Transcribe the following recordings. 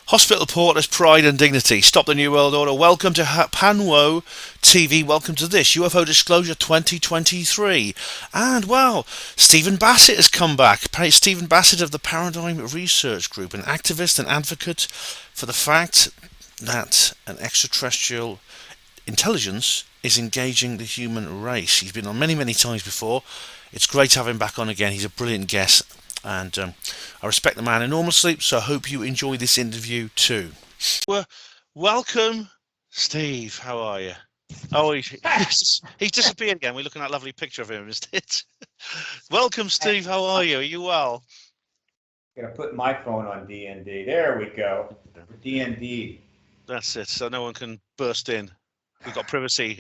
Hospital Porters, Pride and Dignity. Stop the New World Order. Welcome to Panwo TV. Welcome to this UFO Disclosure 2023. And, well, Stephen Bassett has come back. Stephen Bassett of the Paradigm Research Group, an activist and advocate for the fact that an extraterrestrial intelligence is engaging the human race. He's been on many, many times before. It's great to have him back on again. He's a brilliant guest. And I respect the man enormously, so I hope you enjoy this interview too. Well, welcome, Steve. How are you? Oh, he's disappeared again. We're looking at that lovely picture of him instead. Welcome, Steve. How are you? Are you well? I'm going to put my phone on DND. There we go. DND. That's it, so no one can burst in. We've got privacy.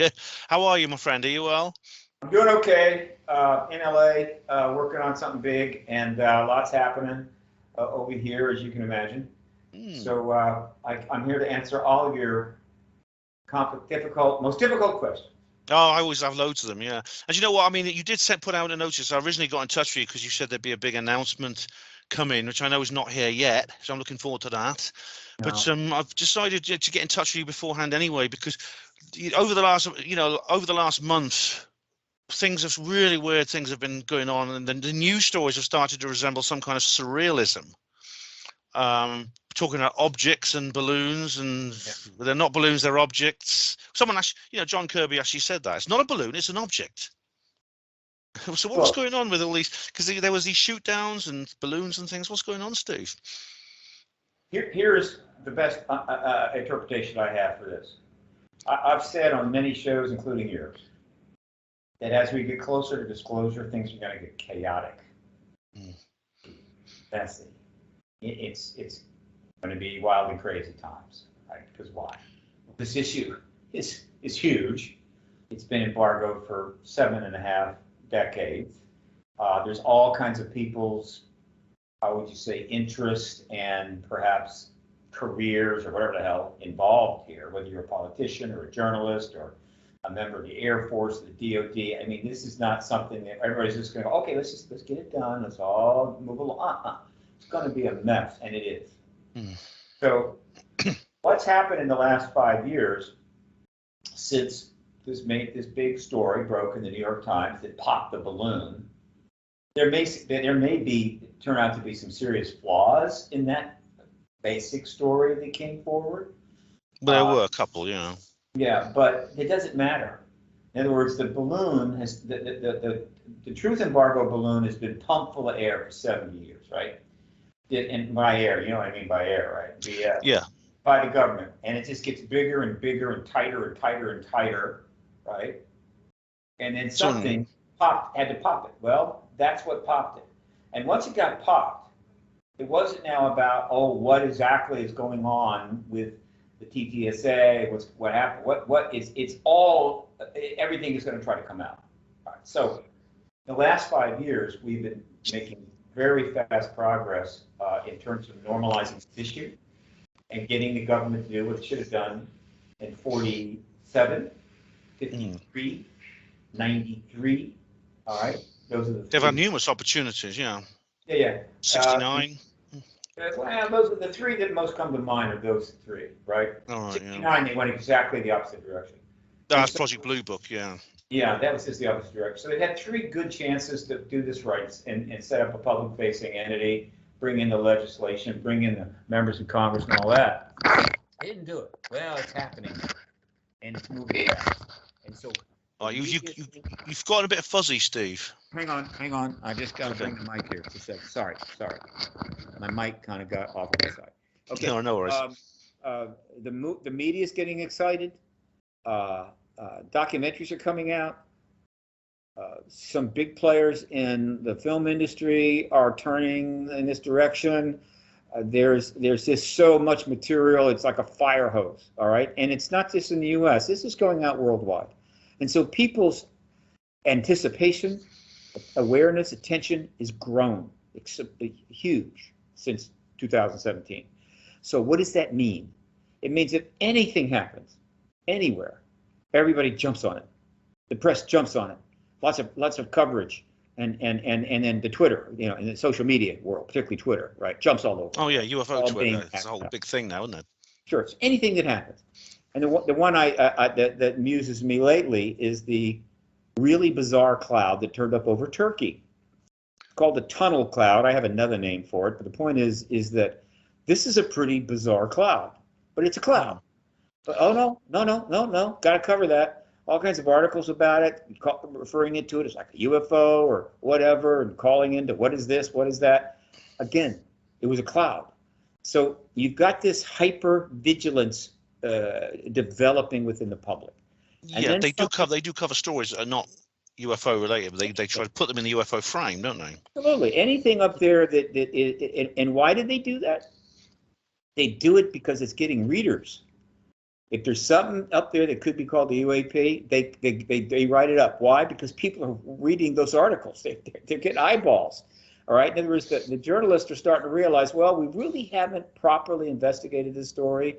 How are you, my friend? Are you well? I'm doing okay in LA, working on something big, and lots happening over here, as you can imagine. So I'm here to answer all of your most difficult questions. Oh, I always have loads of them, yeah. And you know what? I mean, you did put out a notice. I originally got in touch with you because you said there'd be a big announcement coming, which I know is not here yet. So I'm looking forward to that. No. But I've decided to get in touch with you beforehand anyway, because over the last month, really weird things have been going on, and then the news stories have started to resemble some kind of surrealism. Talking about objects and balloons, and they're not balloons, they're objects. Someone actually, John Kirby actually said that. It's not a balloon, it's an object. So what's going on with all these? Because there was these shoot downs and balloons and things. What's going on, Steve? Here's the best interpretation I have for this. I've said on many shows, including yours, that as we get closer to disclosure, things are going to get chaotic. That's it. It's going to be wild and crazy times, right? Because why? This issue is huge. It's been embargoed for 7.5 decades. There's all kinds of people's, how would you say, interest and perhaps careers or whatever the hell involved here, whether you're a politician or a journalist or a member of the Air Force, the DoD. I mean, this is not something that everybody's just going to go, okay, let's get it done. Let's all move along. It's going to be a mess, and it is. So what's happened in the last 5 years since this big story broke in the New York Times that popped the balloon, there may turn out to be some serious flaws in that basic story that came forward. But there were a couple, yeah. Yeah, but it doesn't matter. In other words, the balloon has the truth embargo balloon has been pumped full of air for 70 years, right? And by air, you know what I mean by air, right? Yeah. By the government, and it just gets bigger and bigger and tighter and tighter and tighter, right? And then something had to pop it. Well, that's what popped it. And once it got popped, it wasn't now about what exactly is going on with the TTSA, what happened, it's all, everything is going to try to come out. All right. So the last 5 years, we've been making very fast progress in terms of normalizing the issue and getting the government to do what it should have done in 47, 53, 93. All right. Those are the They've had numerous opportunities, yeah. Yeah. 69. Well, those are the three that most come to mind are those three, right? All right, 69, they went exactly the opposite direction. That's Project Blue Book, yeah. Yeah, that was just the opposite direction. So they had 3 good chances to do this right and set up a public-facing entity, bring in the legislation, bring in the members of Congress and all that. They didn't do it. Well, it's happening, and it's moving fast. And so, you've gotten a bit fuzzy, Steve. Hang on. I just got to bring the mic here for a second. Sorry. My mic kind of got off to the side. Okay. No worries. The media is getting excited. Documentaries are coming out. Some big players in the film industry are turning in this direction. There's just so much material. It's like a fire hose, all right? And it's not just in the U.S. This is going out worldwide. And so people's anticipation, awareness, attention is grown. It's huge since 2017. So what does that mean? It means if anything happens, anywhere, everybody jumps on it. The press jumps on it. Lots of coverage. and then the Twitter, in the social media world, particularly Twitter, right, jumps all over. Oh yeah, UFO All Twitter. being It's a whole big thing now, isn't it? Sure, it's anything that happens. And the one that amuses me lately is the really bizarre cloud that turned up over Turkey. It's called the tunnel cloud. I have another name for it, but the point is that this is a pretty bizarre cloud, but it's a cloud. But oh no, got to cover that. All kinds of articles about it, referring to it as like a UFO or whatever, and calling into what is this, what is that. Again, it was a cloud. So you've got this hyper vigilance developing within the public. And Yeah, then they do cover stories that are not UFO related, but they try to put them in the UFO frame, don't they? absolutely anything up there that and why did they do that? They do it because it's getting readers. If there's something up there that could be called the UAP, they write it up. Why? Because people are reading those articles. They're getting eyeballs. All right. In other words, the journalists are starting to realize, well, we really haven't properly investigated this story,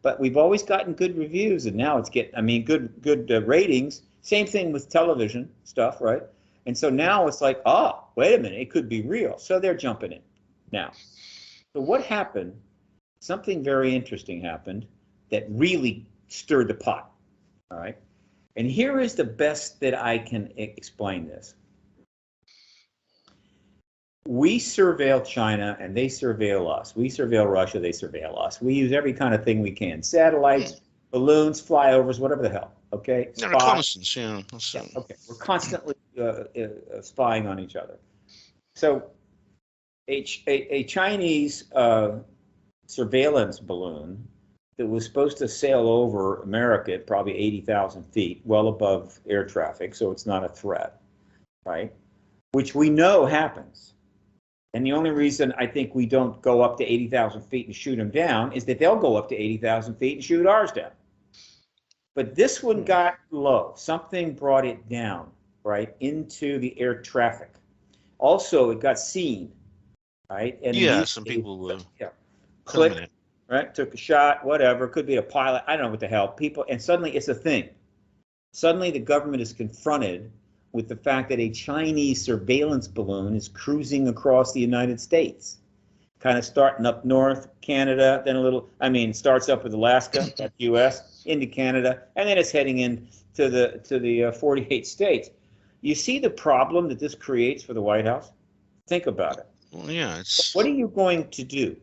but we've always gotten good reviews, and now it's getting, good ratings. Same thing with television stuff, right? And so now it's like, oh, wait a minute, it could be real. So they're jumping in now. So what happened? Something very interesting happened that really stirred the pot. All right. And here is the best that I can explain this. We surveil China and they surveil us. We surveil Russia, they surveil us. We use every kind of thing we can. Satellites, balloons, flyovers, whatever the hell. Okay? Yeah, reconnaissance, yeah. Okay. We're constantly spying on each other. So a Chinese surveillance balloon that was supposed to sail over America at probably 80,000 feet, well above air traffic, so it's not a threat, right? Which we know happens. And the only reason I think we don't go up to 80,000 feet and shoot them down is that they'll go up to 80,000 feet and shoot ours down. But this one got low. Something brought it down, right, into the air traffic. Also, it got seen, right? And yeah, some people were clicked it. Right, took a shot, whatever, could be a pilot, I don't know what the hell, people, and suddenly it's a thing. Suddenly the government is confronted with the fact that a Chinese surveillance balloon is cruising across the United States, kind of starting up north, Canada, then starts up with Alaska, that's US, into Canada, and then it's heading in to the 48 states. You see the problem that this creates for the White House? Think about it. Well, yeah, what are you going to do?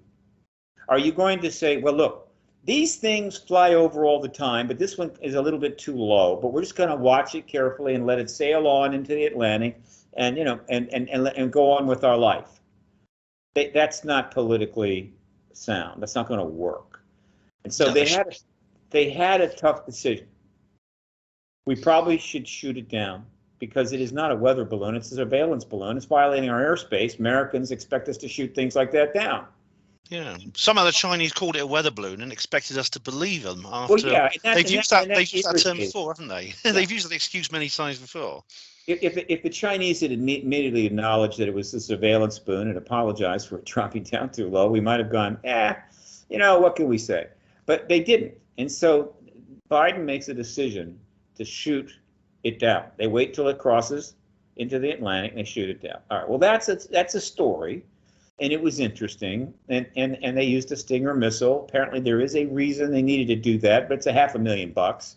Are you going to say, well, look, these things fly over all the time, but this one is a little bit too low, but we're just going to watch it carefully and let it sail on into the Atlantic and, and go on with our life? That's not politically sound. That's not going to work. And so they had a tough decision. We probably should shoot it down because it is not a weather balloon. It's a surveillance balloon. It's violating our airspace. Americans expect us to shoot things like that down. Yeah, some of the Chinese called it a weather balloon and expected us to believe them. After they've used that term before, haven't they? Yeah. They've used that excuse many times before. If the Chinese had immediately acknowledged that it was a surveillance balloon and apologized for it dropping down too low, we might have gone, what can we say? But they didn't, and so Biden makes a decision to shoot it down. They wait till it crosses into the Atlantic and they shoot it down. All right. Well, that's a story. And it was interesting, and they used a Stinger missile. Apparently, there is a reason they needed to do that, but it's $500,000.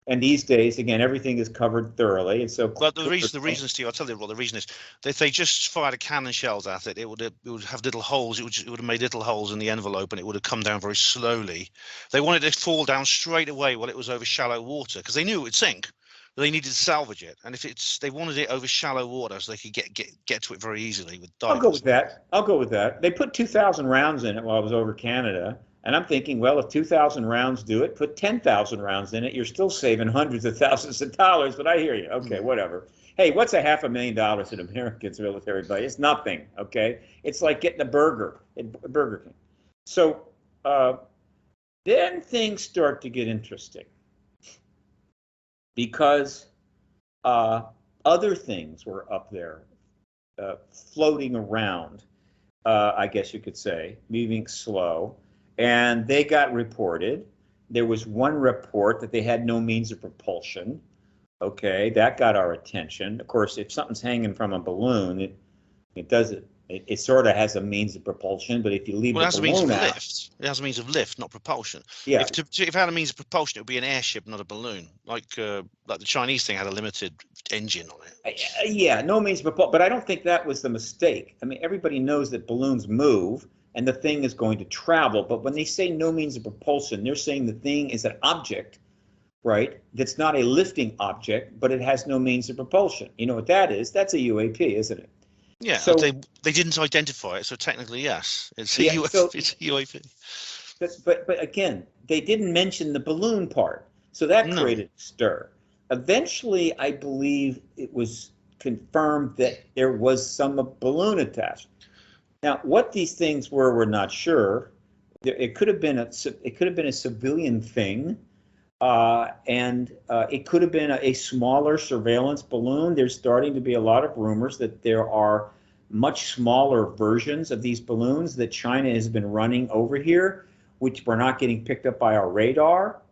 And these days, again, everything is covered thoroughly, and so. But the reason, Steve, I'll tell you what the reason is. If they just fired a cannon shells at it, it would have little holes. It would have made little holes in the envelope, and it would have come down very slowly. They wanted it to fall down straight away while it was over shallow water because they knew it would sink. They needed to salvage it, and they wanted it over shallow water so they could get to it very easily with divers. I'll go with that. They put 2,000 rounds in it while I was over Canada, and I'm thinking, well, if 2,000 rounds do it, put 10,000 rounds in it. You're still saving hundreds of thousands of dollars. But I hear you. Okay, whatever. Hey, what's $500,000 in Americans' military budget? It's nothing. Okay, it's like getting a burger at Burger King. So then things start to get interesting. Because other things were up there floating around, I guess you could say, moving slow, and they got reported. There was one report that they had no means of propulsion. Okay, that got our attention. Of course, if something's hanging from a balloon, it doesn't. It sort of has a means of propulsion, but if you leave Well, the it has a means of balloon out, lift. It has a means of lift, not propulsion. yeah, If it had a means of propulsion, it would be an airship, not a balloon. Like the Chinese thing had a limited engine on it. yeah, no means of propulsion. But I don't think that was the mistake. I mean, everybody knows that balloons move and the thing is going to travel. But when they say no means of propulsion, they're saying the thing is an object, right? That's not a lifting object, but it has no means of propulsion. You know what that is? That's a UAP, isn't it? Yeah, So they didn't identify it, so technically yes, it's a yeah, so it's a UAP. but again, they didn't mention the balloon part, so that No, created a stir. Eventually, I believe it was confirmed that there was some balloon attached. Now, what these things were, we're not sure. It could have been a civilian thing, and it could have been a smaller surveillance balloon. There's starting to be a lot of rumors that there are much smaller versions of these balloons that China has been running over here, which were not getting picked up by our radar.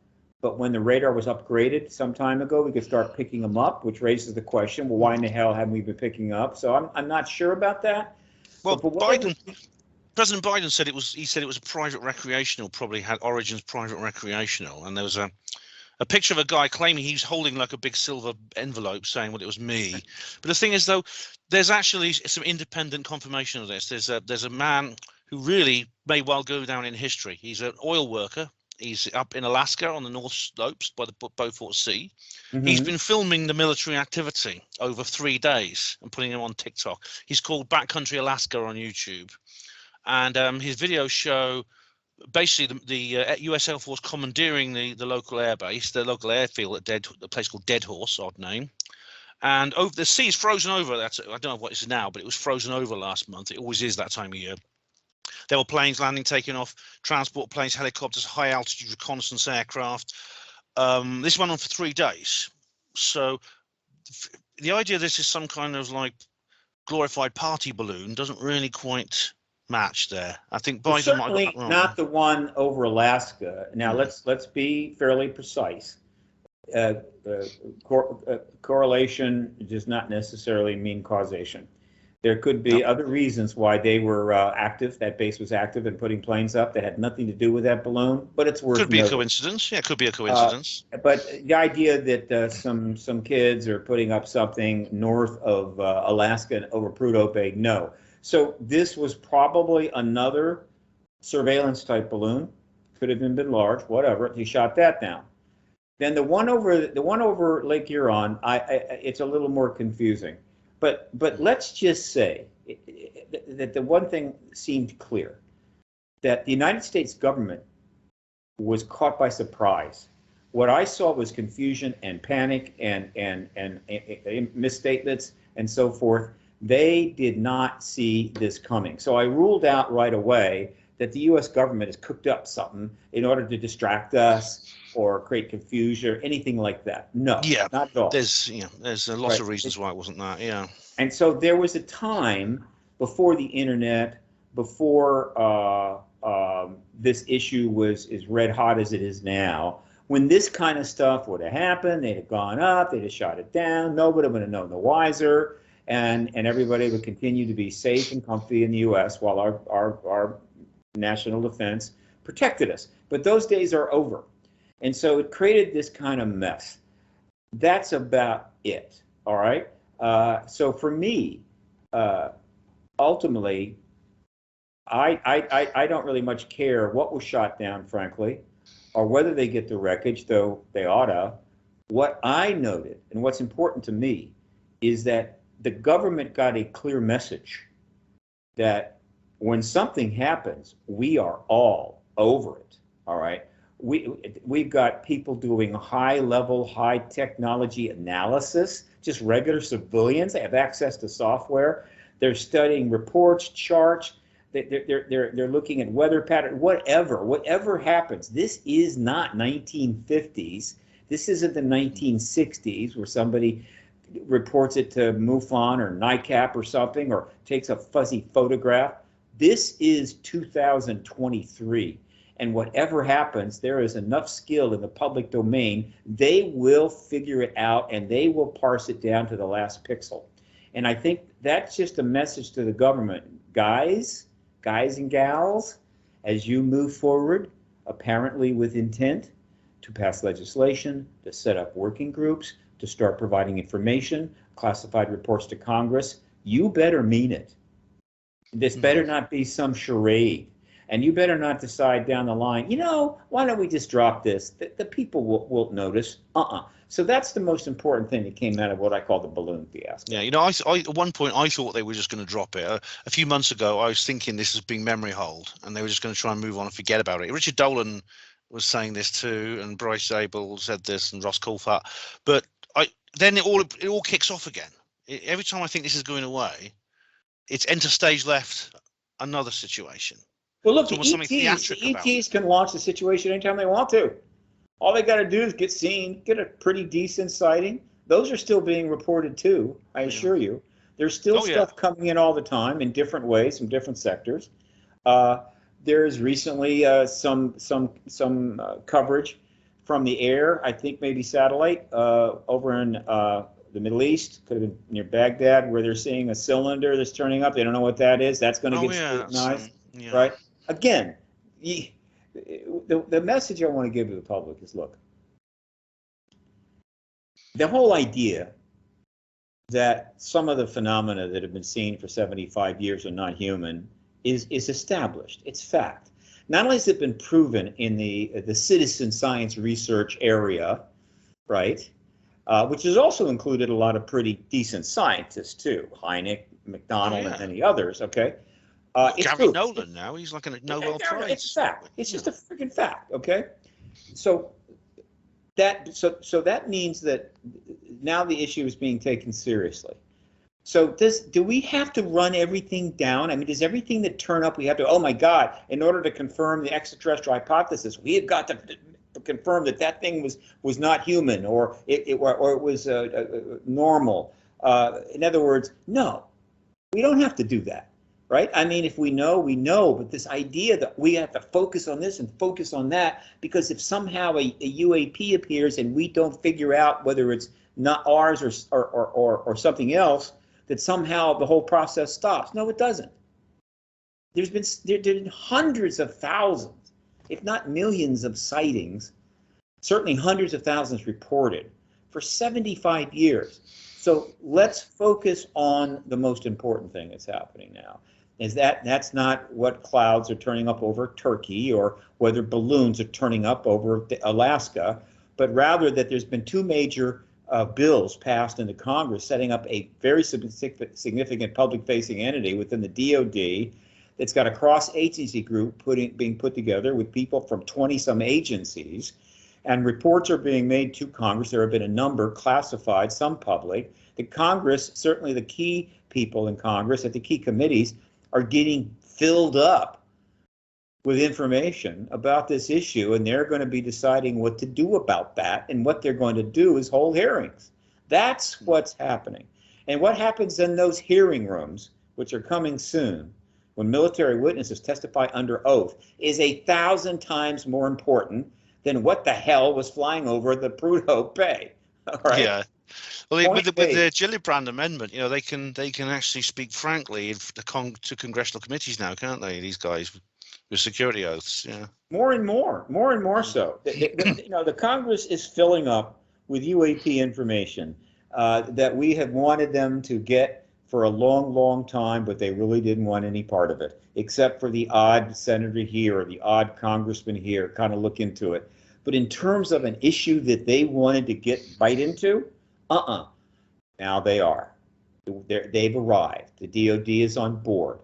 But when the radar was upgraded some time ago, we could start picking them up, which raises the question, well, why in the hell haven't we been picking up? So I'm not sure about that. well, But whatever. President Biden said it was. He said it was a private recreational, probably had origins private recreational, and there was a picture of a guy claiming he's holding like a big silver envelope saying, well, it was me. But the thing is, though, there's actually some independent confirmation of this. There's a man who really may well go down in history. He's an oil worker. He's up in Alaska on the North Slopes by the Beaufort Sea. He's been filming the military activity over 3 days and putting them on TikTok. He's called Backcountry Alaska on YouTube. And his videos show basically the U.S. Air Force commandeering the local air base, the local airfield at a place called Dead Horse, odd name. And over the sea is frozen over. I don't know what it is now, but it was frozen over last month. It always is that time of year. There were planes landing, taking off, transport planes, helicopters, high altitude reconnaissance aircraft. This went on for 3 days. So the idea this is some kind of like glorified party balloon doesn't really quite match there. I think Well, Biden might have got certainly that wrong. not the one over Alaska. Now let's be fairly precise. Correlation does not necessarily mean causation. There could be other reasons why they were active. That base was active and putting planes up that had nothing to do with that balloon. But it's worth Could be a noting. coincidence. Yeah, could be a coincidence. But the idea that some kids are putting up something north of Alaska over Prudhoe Bay, no. So this was probably another surveillance type balloon. Could have been large, whatever. He shot that down. Then the one over Lake Huron, it's a little more confusing. But let's just say that the one thing seemed clear, that the United States government was caught by surprise. What I saw was confusion and panic and misstatements and so forth. They did not see this coming. So I ruled out right away that the U.S. government has cooked up something in order to distract us or create confusion or anything like that. No, Yeah, not at all. there's a lot of reasons why it wasn't that. Yeah. And so there was a time before the internet, before this issue was as red hot as it is now, when this kind of stuff would have happened, they'd have gone up, they'd have shot it down, nobody would have known the wiser, and everybody would continue to be safe and comfy in the U.S. while our national defense protected us. But those days are over. And so it created this kind of mess. That's about it, all right? So for me, ultimately, I don't really much care what was shot down, frankly, or whether they get the wreckage, though they oughta. What I noted, and what's important to me, is that the government got a clear message that when something happens, we are all over it, all right? We've got people doing high-level, high-technology analysis, just regular civilians. They have access to software. They're studying reports, charts. They're looking at weather pattern, whatever happens. This is not 1950s. This isn't the 1960s where somebody reports it to MUFON or NICAP or something, or takes a fuzzy photograph. This is 2023. And whatever happens, there is enough skill in the public domain. They will figure it out and they will parse it down to the last pixel. And I think that's just a message to the government. Guys and gals, as you move forward, apparently with intent to pass legislation, to set up working groups, to start providing information, classified reports to Congress, you better mean it. This better not be some charade. And you better not decide down the line, why don't we just drop this? The people won't notice. So that's the most important thing that came out of what I call the balloon fiasco. Yeah, I at one point I thought they were just going to drop it. A few months ago, I was thinking this was being memory hold, and they were just going to try and move on and forget about it. Richard Dolan was saying this too, and Bryce Zabel said this, and Ross Coulthart. But then it all kicks off again. Every time I think this is going away, it's enter stage left, another situation. Well, look, the ETs can launch the situation anytime they want to. All they got to do is get seen, get a pretty decent sighting. Those are still being reported too, I assure you. There's still stuff coming in all the time in different ways from different sectors. There's recently some coverage from the air, I think maybe satellite, over in the Middle East, could have been near Baghdad, where they're seeing a cylinder that's turning up. They don't know what that is. That's going to get scrutinized, right? Again, the message I want to give to the public is, look, the whole idea that some of the phenomena that have been seen for 75 years are not human is established. It's fact. Not only has it been proven in the citizen science research area, right, which has also included a lot of pretty decent scientists too, Hynek, McDonald, and many others, okay? Gary Nolan now, he's like a Nobel Prize. It's a fact. It's just a freaking fact, okay? So that means that now the issue is being taken seriously. So do we have to run everything down? I mean, does everything that turn up, we have to, oh my God, in order to confirm the extraterrestrial hypothesis, we have got to confirm that thing was not human, or it was normal. In other words, no, we don't have to do that. Right? I mean, if we know, we know, but this idea that we have to focus on this and focus on that, because if somehow a UAP appears and we don't figure out whether it's not ours or something else, that somehow the whole process stops. No, it doesn't. There's been hundreds of thousands, if not millions of sightings, certainly hundreds of thousands reported for 75 years. So let's focus on the most important thing that's happening now. Is that's not what clouds are turning up over Turkey or whether balloons are turning up over Alaska, but rather that there's been two major bills passed in the Congress setting up a very significant public-facing entity within the DoD that's got a cross-agency group being put together with people from 20-some agencies, and reports are being made to Congress. There have been a number classified, some public. The Congress, certainly the key people in Congress at the key committees, are getting filled up with information about this issue, and they're going to be deciding what to do about that, and what they're going to do is hold hearings. That's what's happening. And what happens in those hearing rooms, which are coming soon, when military witnesses testify under oath, is 1,000 times more important than what the hell was flying over the Prudhoe Bay. All right? Yeah. Well, with the Gillibrand amendment, they can actually speak frankly to congressional committees now, can't they? These guys with security oaths, More and more so. The Congress is filling up with UAP information that we have wanted them to get for a long, long time, but they really didn't want any part of it, except for the odd senator here or the odd congressman here, kind of look into it. But in terms of an issue that they wanted to get right into, now they are. They've arrived. The DoD is on board.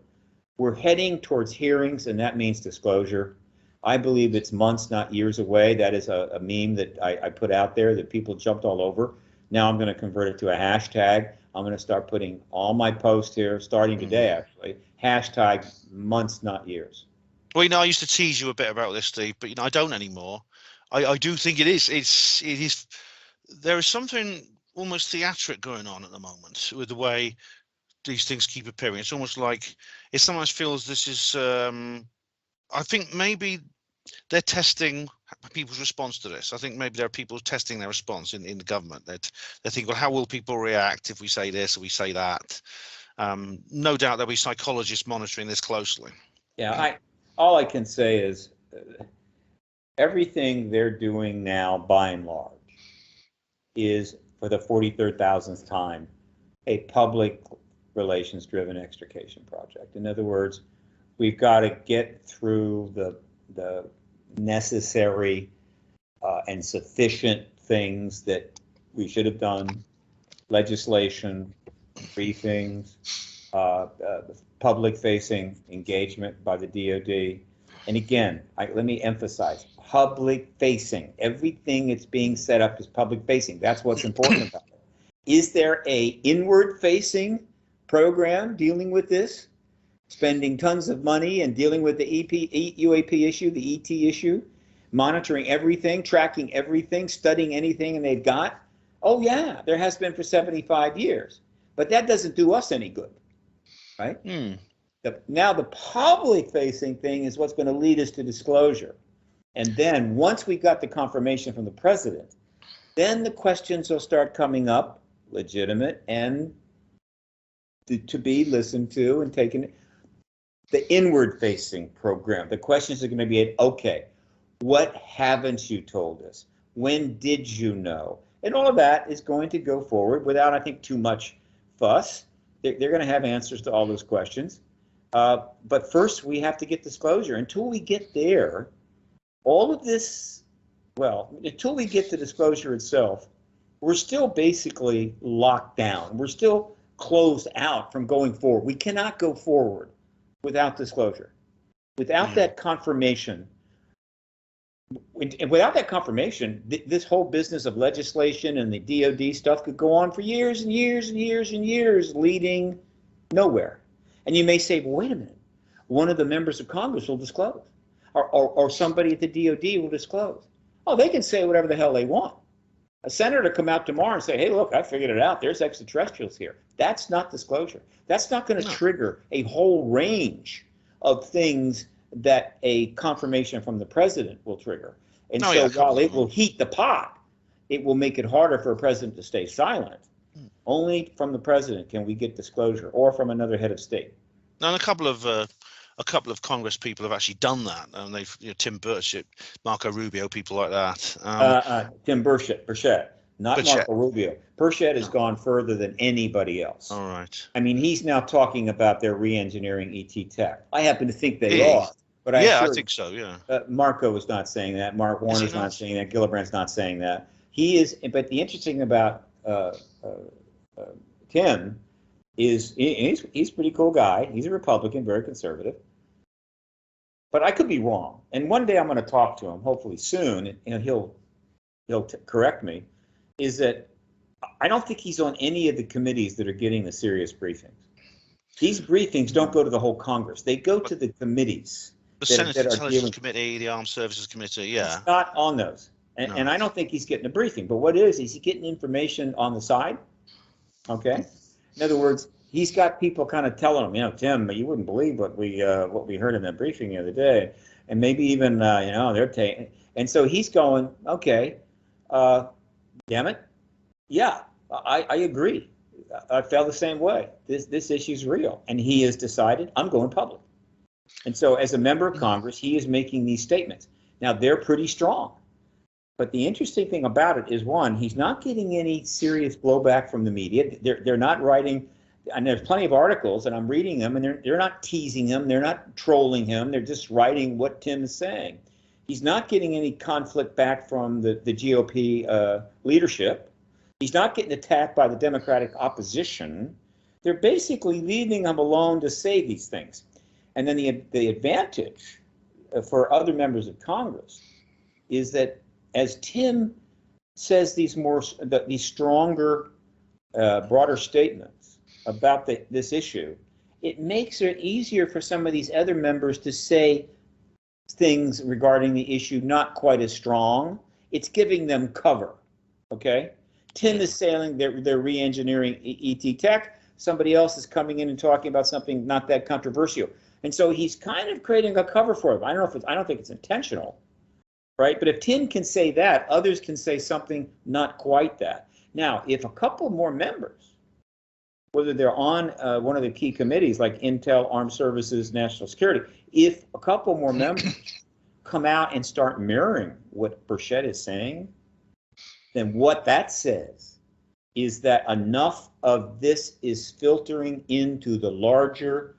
We're heading towards hearings, and that means disclosure. I believe it's months, not years away. That is a meme that I put out there that people jumped all over. Now I'm going to convert it to a hashtag. I'm going to start putting all my posts here, starting today, actually. Hashtag months, not years. Well, I used to tease you a bit about this, Steve, but I don't anymore. I do think it is. There is something almost theatric going on at the moment with the way these things keep appearing. It's almost like it sometimes feels this is. I think maybe they're testing people's response to this. I think maybe there are people testing their response in the government. They're thinking, well, how will people react if we say this or we say that? No doubt there'll be psychologists monitoring this closely. Yeah, all I can say is everything they're doing now, by and large, is for the 43,000th time a public relations driven extrication project. In other words, we've got to get through the necessary and sufficient things that we should have done, legislation, briefings, public-facing engagement by the DoD. And again, let me emphasize, public-facing. Everything that's being set up is public-facing. That's what's important about it. Is there a inward-facing program dealing with this, spending tons of money and dealing with the UAP issue, the ET issue, monitoring everything, tracking everything, studying anything and they've got? Oh yeah, there has been for 75 years. But that doesn't do us any good, right? Now the public-facing thing is what's going to lead us to disclosure. And then once we got the confirmation from the president, then the questions will start coming up, legitimate and to be listened to and taken. The inward-facing program, the questions are going to be, okay, what haven't you told us? When did you know? And all of that is going to go forward without, I think, too much fuss. They're going to have answers to all those questions. But first, we have to get disclosure. Until we get there, all of this, well, until we get to disclosure itself, we're still basically locked down. We're still closed out from going forward. We cannot go forward without disclosure. Without that confirmation, this whole business of legislation and the DoD stuff could go on for years and years and years and years, leading nowhere. And you may say, well, wait a minute, one of the members of Congress will disclose, or somebody at the DoD will disclose. Oh, they can say whatever the hell they want. A senator come out tomorrow and say, hey, look, I figured it out. There's extraterrestrials here. That's not disclosure. That's not going to trigger a whole range of things that a confirmation from the president will trigger. And while it will heat the pot, it will make it harder for a president to stay silent. Only from the president can we get disclosure, or from another head of state. Now, and a couple of Congress people have actually done that, and they've, Tim Burchett, Marco Rubio, people like that. Tim Burchett, not Marco Rubio. Burchett has gone further than anybody else. All right. I mean, he's now talking about their re-engineering ET tech. I happen to think they are. But I think so. Yeah. Marco is not saying that. Mark Warner's not saying that. Gillibrand's not saying that. He is. But the interesting about Tim is he's a pretty cool guy. He's a Republican, very conservative. But I could be wrong. And one day I'm going to talk to him, hopefully soon, and he'll correct me. Is that I don't think he's on any of the committees that are getting the serious briefings. These briefings don't go to the whole Congress. They go to the committees. The Senate Intelligence Committee, the Armed Services Committee, yeah. He's not on those. And I don't think he's getting a briefing. But what is he getting information on the side? Okay. In other words, he's got people kind of telling him, Tim, you wouldn't believe what we heard in that briefing the other day. And maybe even, they're taking. And so he's going, okay, damn it. Yeah, I agree. I felt the same way. This issue's real. And he has decided, I'm going public. And so as a member of Congress, he is making these statements. Now, they're pretty strong. But the interesting thing about it is, one, he's not getting any serious blowback from the media. They're not writing, and there's plenty of articles, and I'm reading them, and they're not teasing him. They're not trolling him. They're just writing what Tim is saying. He's not getting any conflict back from the GOP leadership. He's not getting attacked by the Democratic opposition. They're basically leaving him alone to say these things. And then the advantage for other members of Congress is that as Tim says these stronger, broader statements about this issue, it makes it easier for some of these other members to say things regarding the issue not quite as strong. It's giving them cover, okay? Tim is saying they're re-engineering ET tech. Somebody else is coming in and talking about something not that controversial. And so he's kind of creating a cover for him. I don't think it's intentional, right? But if Tim can say that, others can say something not quite that. Now, if a couple more members, whether they're on one of the key committees like Intel, Armed Services, National Security, if a couple more members come out and start mirroring what Bassett is saying, then what that says is that enough of this is filtering into the larger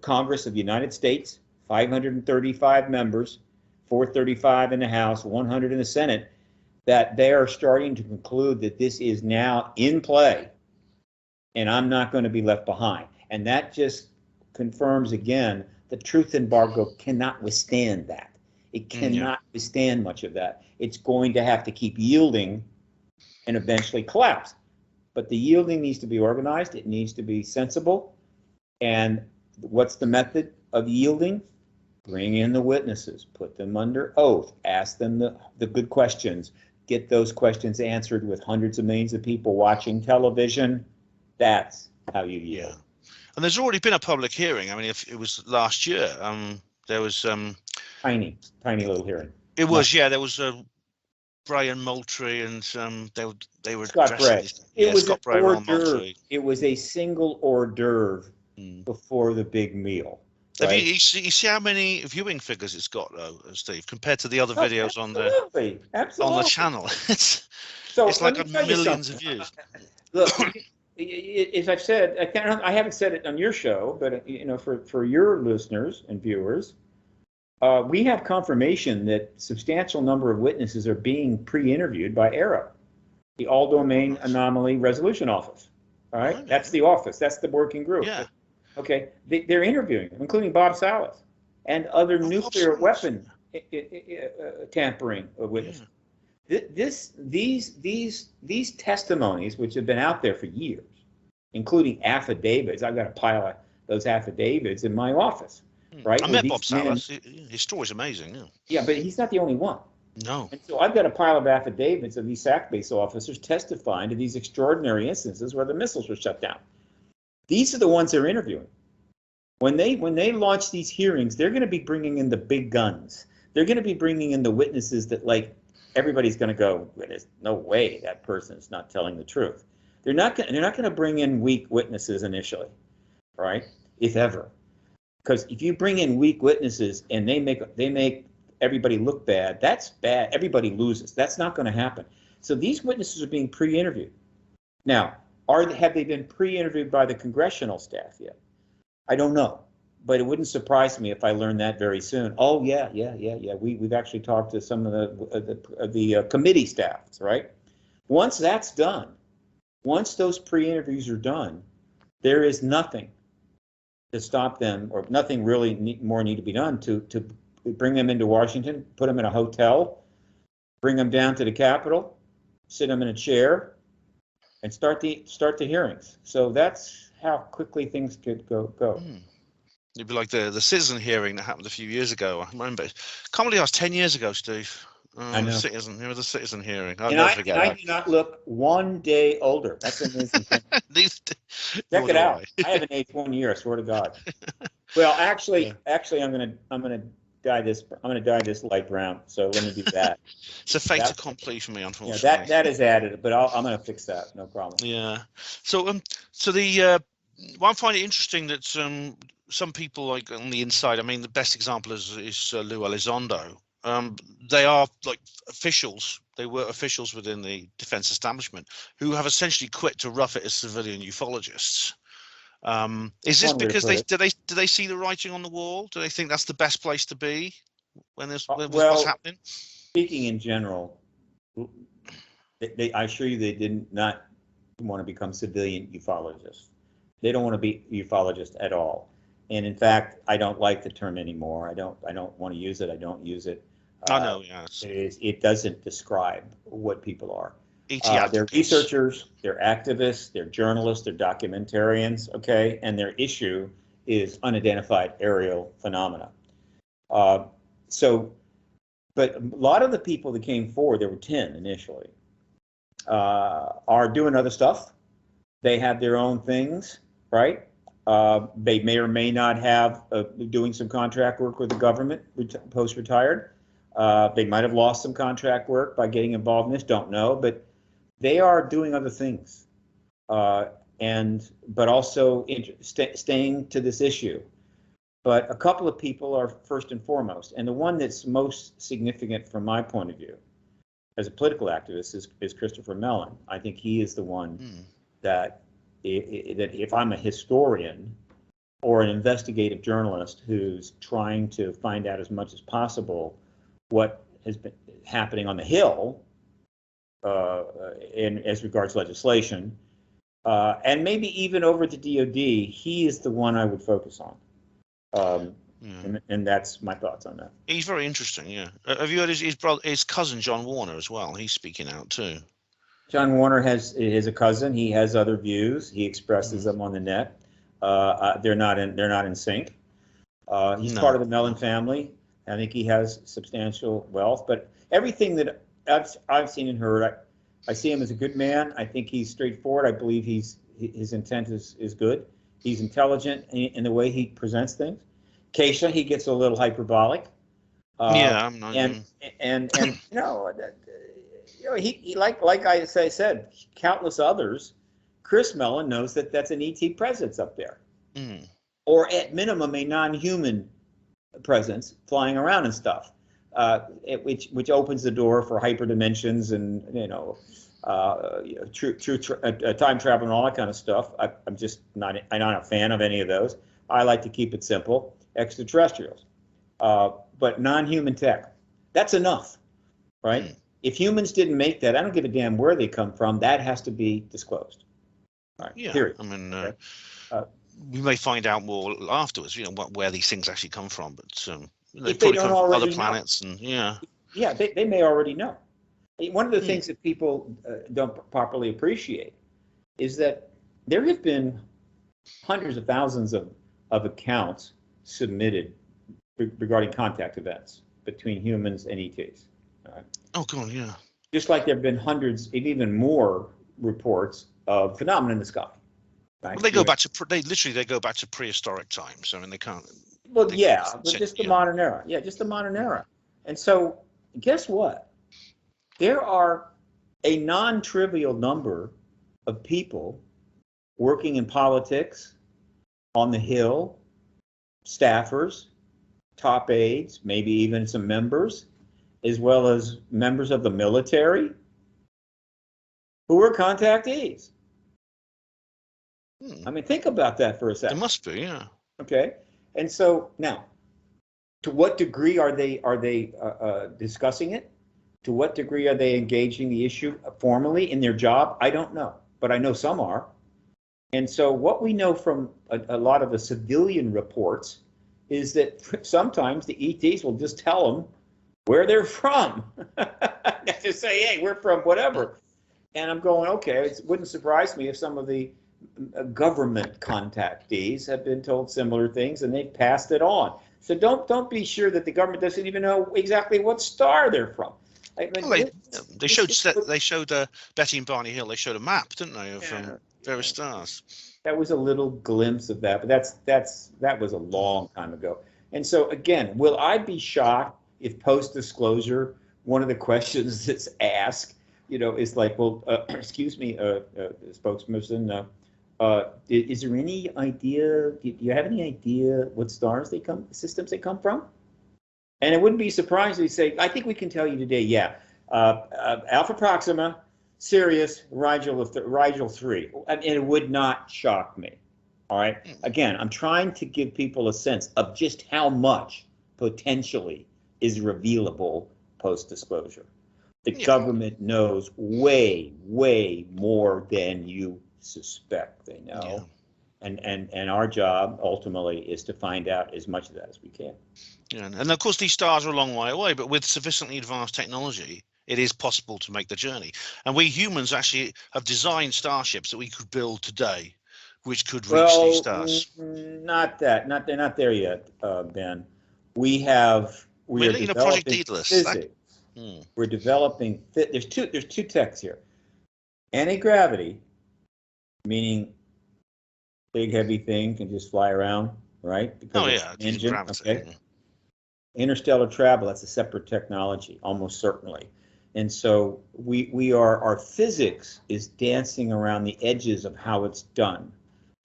Congress of the United States, 535 members, 435 in the House, 100 in the Senate, that they are starting to conclude that this is now in play and I'm not going to be left behind. And that just confirms again the truth embargo cannot withstand that. It cannot withstand much of that. It's going to have to keep yielding and eventually collapse. But the yielding needs to be organized. It needs to be sensible. And what's the method of yielding? Bring in the witnesses, put them under oath, ask them the good questions, get those questions answered with hundreds of millions of people watching television. That's how you yield. Yeah. And there's already been a public hearing. I mean, if it was last year, there was tiny little hearing. It was, there was Brian Moultrie and they were Scott Bray. It was Scott an hors d'oeuvre. It was a single hors d'oeuvre before the big meal. Right? Right? You see how many viewing figures it's got, though, Steve, compared to the other videos on the channel. It's like millions of views. Look, as I've said, I haven't said it on your show, but for your listeners and viewers, we have confirmation that substantial number of witnesses are being pre-interviewed by AARO, the All Domain Anomaly Resolution Office. All right, that's the office. That's the working group. Yeah. Okay, they're interviewing, including Bob Salas and other nuclear weapon tampering witnesses. These testimonies, which have been out there for years, including affidavits. I've got a pile of those affidavits in my office. Right? I met Bob Salas. His story's amazing. Yeah. Yeah, but he's not the only one. No. And so I've got a pile of affidavits of these SAC base officers testifying to these extraordinary instances where the missiles were shut down. These are the ones they're interviewing. When they launch these hearings, they're going to be bringing in the big guns. They're going to be bringing in the witnesses that, like, everybody's going to go, there's no way that person is not telling the truth. They're not going to bring in weak witnesses initially, right? If ever. Because if you bring in weak witnesses and they make everybody look bad, that's bad. Everybody loses. That's not going to happen. So these witnesses are being pre-interviewed. Now, have they been pre-interviewed by the congressional staff yet? I don't know, but it wouldn't surprise me if I learned that very soon. Oh yeah. We've actually talked to some of the committee staffs, right? Once that's done, once those pre-interviews are done, there is nothing to stop them, or nothing really more need to be done to bring them into Washington, put them in a hotel, bring them down to the Capitol, sit them in a chair, and start the hearings. So that's how quickly things could go. It'd be like the citizen hearing that happened a few years ago. I remember. Can't believe that was 10 years ago, Steve. I know. The citizen hearing. I do not look one day older. That's an amazing thing. Check it out. I haven't aged 1 year. I swear to God. Well, actually, I'm gonna dye this. I'm gonna dye this light brown. So let me do that. It's a fait accompli for me, unfortunately. Yeah, that is added, but I'm gonna fix that. No problem. Yeah. So the well, I find it interesting that some people, like on the inside. I mean, the best example is Lou Elizondo. They are like officials. They were officials within the defense establishment who have essentially quit to rough it as civilian ufologists. Is this because do they see the writing on the wall? Do they think that's the best place to be when what's happening? Speaking in general, I assure you they did not want to become civilian ufologists. They don't want to be ufologists at all. And in fact, I don't like the term anymore. I don't want to use it. I don't use it. I know, yes. It doesn't describe what people are. They're researchers, they're activists, they're journalists, they're documentarians, okay? And their issue is unidentified aerial phenomena. But a lot of the people that came forward, there were 10 initially, are doing other stuff. They have their own things, right? They may or may not have doing some contract work with the government post-retired. They might have lost some contract work by getting involved in this, don't know, but they are doing other things. But also staying to this issue. But a couple of people are first and foremost, and the one that's most significant from my point of view as a political activist is Christopher Mellon. I think he is the one that if I'm a historian or an investigative journalist who's trying to find out as much as possible what has been happening on the Hill as regards legislation, and maybe even over to DoD, he is the one I would focus on. And that's my thoughts on that. He's very interesting, yeah. Have you heard his cousin John Warner as well? He's speaking out too. John Warner is a cousin. He has other views. He expresses them on the net. They're not in sync. He's part of the Mellon family. I think he has substantial wealth. But everything that I've seen and heard, I see him as a good man. I think he's straightforward. I believe his intent is good. He's intelligent in the way he presents things. Keisha, he gets a little hyperbolic. I'm not. And he like I said, countless others. Chris Mellon knows that that's an ET presence up there, or at minimum a non-human presence flying around and stuff, which opens the door for hyperdimensions and true time travel and all that kind of stuff. I'm not a fan of any of those. I like to keep it simple. Extraterrestrials, but non-human tech. That's enough, right? If humans didn't make that, I don't give a damn where they come from. That has to be disclosed. All right, yeah. period. I mean, okay. We may find out more afterwards. Where these things actually come from, but if they don't already other planets know. And they may already know. One of the things that people don't properly appreciate is that there have been hundreds of thousands of accounts submitted regarding contact events between humans and ETs. Right? Oh, God, yeah. Just like there have been hundreds, even more reports of phenomena in the sky. Right? Well, they go back to they go back to prehistoric times. I mean, they can't. Well, but just the modern era. Yeah, just the modern era. And so, guess what? There are a non-trivial number of people working in politics, on the Hill, staffers, top aides, maybe even some members, as well as members of the military who are contactees. I mean, think about that for a second. There must be, yeah. Okay, and so now, to what degree are they discussing it? To what degree are they engaging the issue formally in their job? I don't know, but I know some are. And so what we know from a lot of the civilian reports is that sometimes the ETs will just tell them where they're from. Just say, hey, we're from whatever. And I'm going, okay, it wouldn't surprise me if some of the government contactees have been told similar things and they've passed it on. So don't be sure that the government doesn't even know exactly what star they're from. They showed Betty and Barney Hill. They showed a map, didn't they, of various stars. That was a little glimpse of that, but that was a long time ago. And so again, will I be shocked if post-disclosure, one of the questions that's asked, is like, well, excuse me, spokesperson, is there any idea? Do you have any idea what systems they come from? And it wouldn't be surprising to say, I think we can tell you today, yeah, Alpha Proxima, Sirius, Rigel 3. And it would not shock me. All right. Again, I'm trying to give people a sense of just how much potentially is revealable post-disclosure. The government knows way, way more than you suspect they know. Yeah. And our job ultimately is to find out as much of that as we can. Yeah, and of course these stars are a long way away, but with sufficiently advanced technology, it is possible to make the journey. And we humans actually have designed starships that we could build today, which could reach these stars. Not there yet, Ben. We are developing Project Daedalus. Physics. We're developing. There's two techs here. Anti-gravity, meaning big heavy thing can just fly around, right? Because Oh of yeah, the using engine. gravity. Okay. Interstellar travel, that's a separate technology, almost certainly. And so our physics is dancing around the edges of how it's done,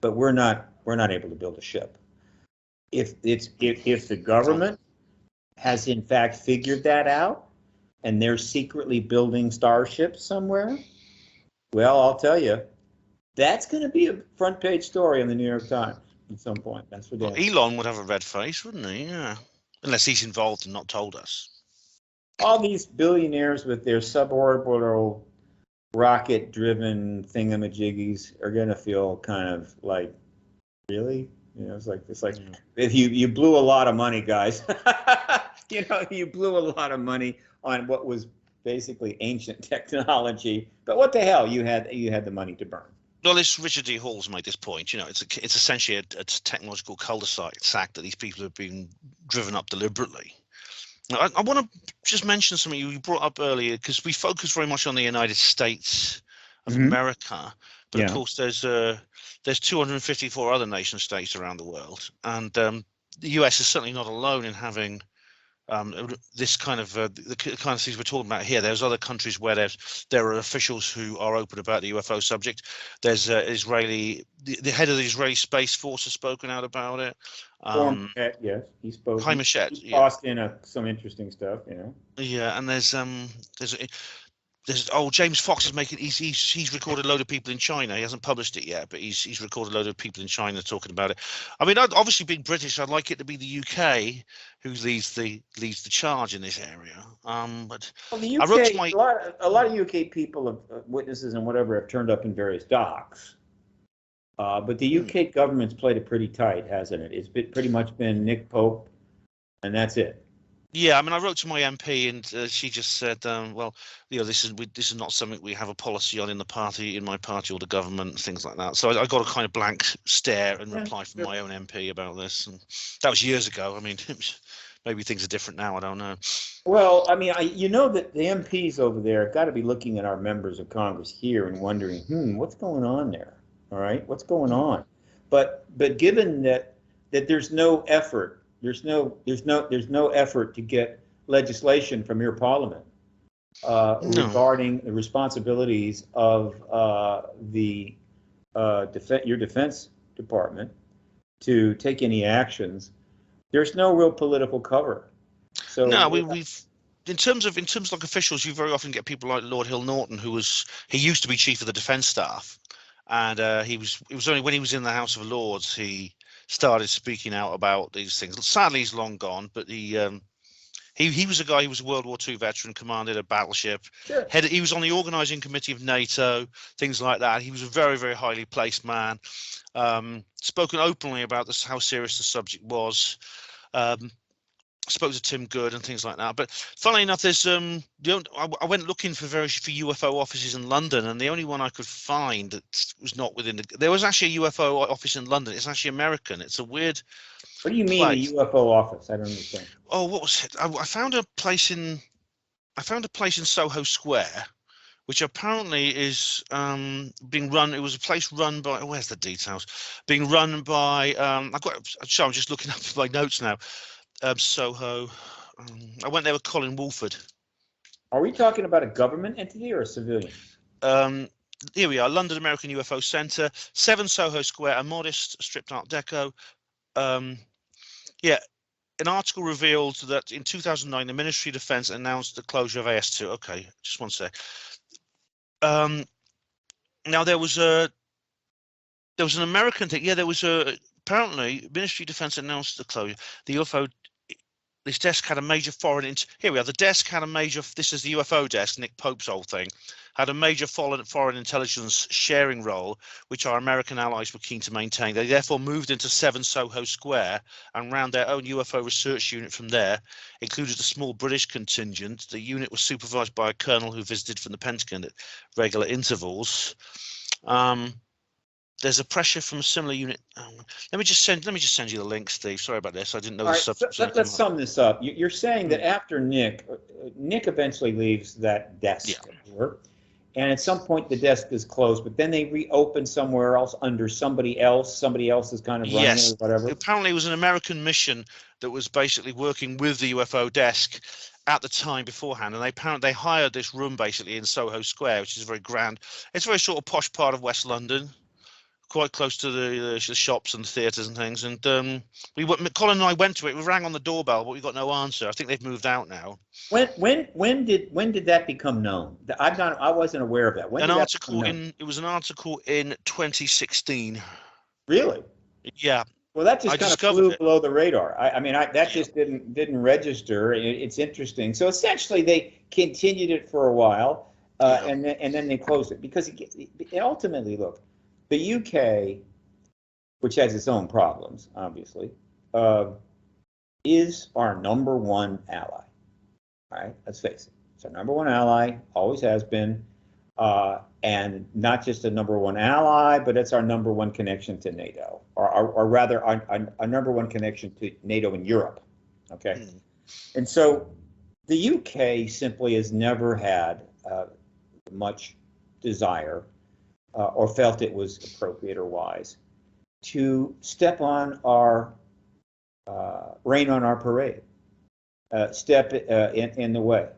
but we're not able to build a ship. If the government has in fact figured that out and they're secretly building starships somewhere, well, I'll tell you, that's going to be a front page story in the New York Times at some point. That's for Well, damn. Elon would have a red face, wouldn't he? Yeah, unless he's involved and not told us. All these billionaires with their suborbital rocket-driven thingamajiggies are going to feel kind of like, really? It's like if you blew a lot of money, guys. You blew a lot of money on what was basically ancient technology. But what the hell? You had the money to burn. Well, this Richard D. Hall's made this point. It's essentially a technological cul-de-sac that these people have been driven up deliberately. Now, I want to just mention something you brought up earlier, because we focus very much on the United States of America, but of course there's 254 other nation states around the world, and the US is certainly not alone in having this kind of the kind of things we're talking about here. There's other countries where there are officials who are open about the UFO subject. There's the head of the Israeli Space Force has spoken out about it. Yes, he spoke. Jaime Shed, he tossed in some interesting stuff, Yeah, and there's James Fox is making he's recorded a load of people in China. He hasn't published it yet, but he's recorded a load of people in China talking about it. I mean, obviously being British, I'd like it to be the UK who leads the charge in this area. But well, the I wrote UK, to my a lot of UK people, witnesses and whatever, have turned up in various docks. But the UK government's played it pretty tight, hasn't it? It's pretty much been Nick Pope, and that's it. Yeah, I mean, I wrote to my MP, and she just said, "Well, this is not something we have a policy on in my party, or the government, things like that." So I got a kind of blank stare and reply from my own MP about this, and that was years ago. I mean, maybe things are different now. I don't know. Well, I mean, that the MPs over there have got to be looking at our members of Congress here and wondering, what's going on there? All right, what's going on? But given that there's no effort. There's no effort to get legislation from your parliament regarding the responsibilities of your defense department to take any actions. There's no real political cover. So no, we've in terms of like officials, you very often get people like Lord Hill Norton, he used to be chief of the defense staff, and it was only when he was in the House of Lords he started speaking out about these things. Sadly, he's long gone, but he was a guy. He was a World War II veteran, commanded a battleship. Sure. He was on the organising committee of NATO, things like that. He was a very, very highly placed man. Spoken openly about how serious the subject was. Spoke to Tim Good and things like that. But funnily enough, there's I went looking for UFO offices in London, and the only one I could find that was not within there was actually a UFO office in London. It's actually American. It's a weird. What do you mean place. a UFO office? I don't understand. Oh, what was it? I found a place in Soho Square, which apparently is being run. It was a place run by. Where's the details? Being run by. I'm just looking up my notes now. Soho. I went there with Colin Wolford. Are we talking about a government entity or a civilian? Here we are, London American UFO Centre, 7 Soho Square, a modest stripped Art Deco. Yeah, an article revealed that in 2009, the Ministry of Defence announced the closure of AS2. Okay, just one sec. Now there was an American thing. Yeah, there was apparently Ministry of Defence announced the closure. The UFO. This desk had a major here we are. The desk had a major. This is the UFO desk. Nick Pope's old thing had a major foreign intelligence sharing role, which our American allies were keen to maintain. They therefore moved into 7 Soho Square and ran their own UFO research unit from there. Included a small British contingent. The unit was supervised by a colonel who visited from the Pentagon at regular intervals. There's a pressure from a similar unit. Let me just send you the link, Steve. Sorry about this. I didn't know the subject. So let's sum this up. You're saying that after Nick eventually leaves that desk, And at some point, the desk is closed, but then they reopen somewhere else under somebody else. Somebody else is kind of running it Yes, or whatever. apparently it was an American mission that was basically working with the UFO desk at the time beforehand, and they hired this room basically in Soho Square, which is very grand. It's a very sort of posh part of West London, quite close to the shops and theatres and things. And Colin and I went to it. We rang on the doorbell, but we got no answer. I think they've moved out now. When did that become known? I wasn't aware of that. When An did that article become known? it was an article in 2016. Really? Yeah, Well, that I just kind of discovered flew it. below the radar. That Yeah. just didn't register. It's interesting. So essentially, they continued it for a while, Yeah. and then they closed it because ultimately, look, the UK, which has its own problems, obviously, is our number one ally. All right, let's face it. It's our number one ally, always has been, and not just a number one ally, but it's our number one connection to NATO, or rather, our number one connection to NATO in Europe. Okay, and so the UK simply has never had much desire or felt it was appropriate or wise to step on our rain on our parade, step in the way.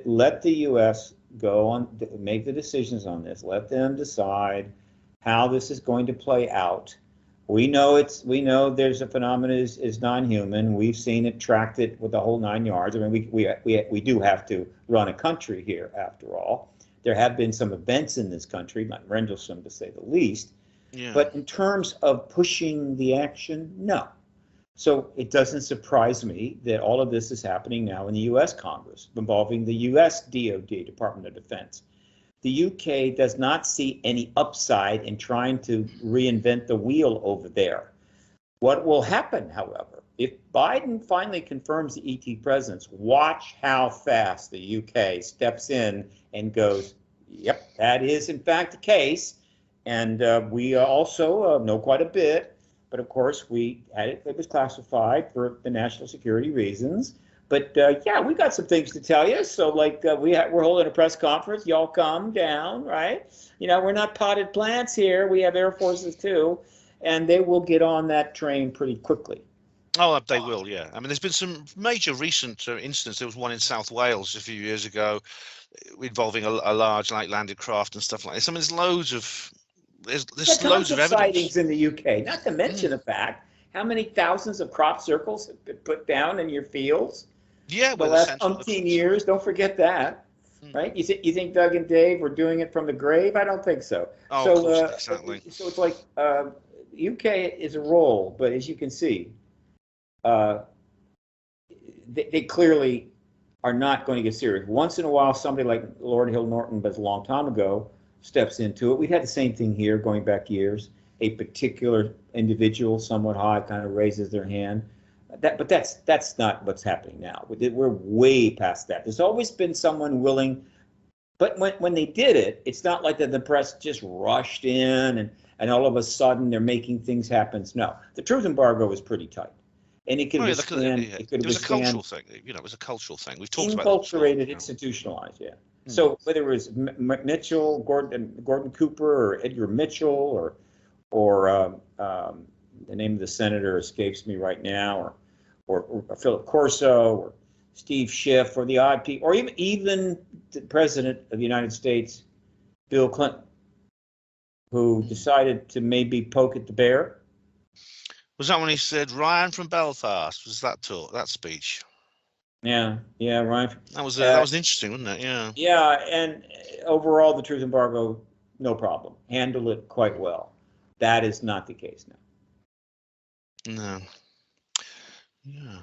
Let the U.S. go on, make the decisions on this. Let them decide how this is going to play out. We know there's a phenomenon is non-human. We've seen it, tracked it with the whole 9 yards. I mean, we do have to run a country here after all. There have been some events in this country, not Rendlesham to say the least. Yeah. But in terms of pushing the action, no. So it doesn't surprise me that all of this is happening now in the U.S. Congress, involving the U.S. DoD, Department of Defense. The UK does not see any upside in trying to reinvent the wheel over there. What will happen, however, if Biden finally confirms the ET presence, watch how fast the UK steps in and goes, yep, that is in fact the case. And we also know quite a bit, but of course we had it was classified for the national security reasons. But yeah, we got some things to tell you. So like we're holding a press conference. Y'all come down, right? You know, we're not potted plants here. We have Air Forces too, and they will get on that train pretty quickly. Oh, they will, yeah. I mean, there's been some major recent incidents. There was one in South Wales a few years ago involving a large landed craft and stuff like this. I mean, there's loads of Tons of evidence. sightings in the UK. Not to mention the fact how many thousands of crop circles have been put down in your fields. Yeah, The last umpteen years. Don't forget that. Right? You think Doug and Dave were doing it from the grave? I don't think so. Oh, so, of course, exactly. So it's like UK is a role, but as you can see, they clearly are not going to get serious. Once in a while, somebody like Lord Hill Norton, but a long time ago, steps into it. We had the same thing here going back years. A particular individual, somewhat high, kind of raises their hand. But that's not what's happening now. We're way past that. There's always been someone willing, but when they did it, it's not like the press just rushed in and all of a sudden they're making things happen. No, the truth embargo is pretty tight, and it could withstand. It was a cultural thing. You know, it was a cultural thing. We've talked about enculturated, institutionalized. Yeah. So whether it was Mitchell, Gordon Cooper, or Edgar Mitchell, or the name of the senator escapes me right now, or Philip Corso, or Steve Schiff, or the odd people, or even the president of the United States, Bill Clinton, who decided to maybe poke at the bear. Was that when he said Ryan from Belfast? Was that speech? Yeah, Ryan. That was interesting, wasn't it? Yeah. Yeah, and overall, the truth embargo, no problem. Handle it quite well. That is not the case now. No. Yeah.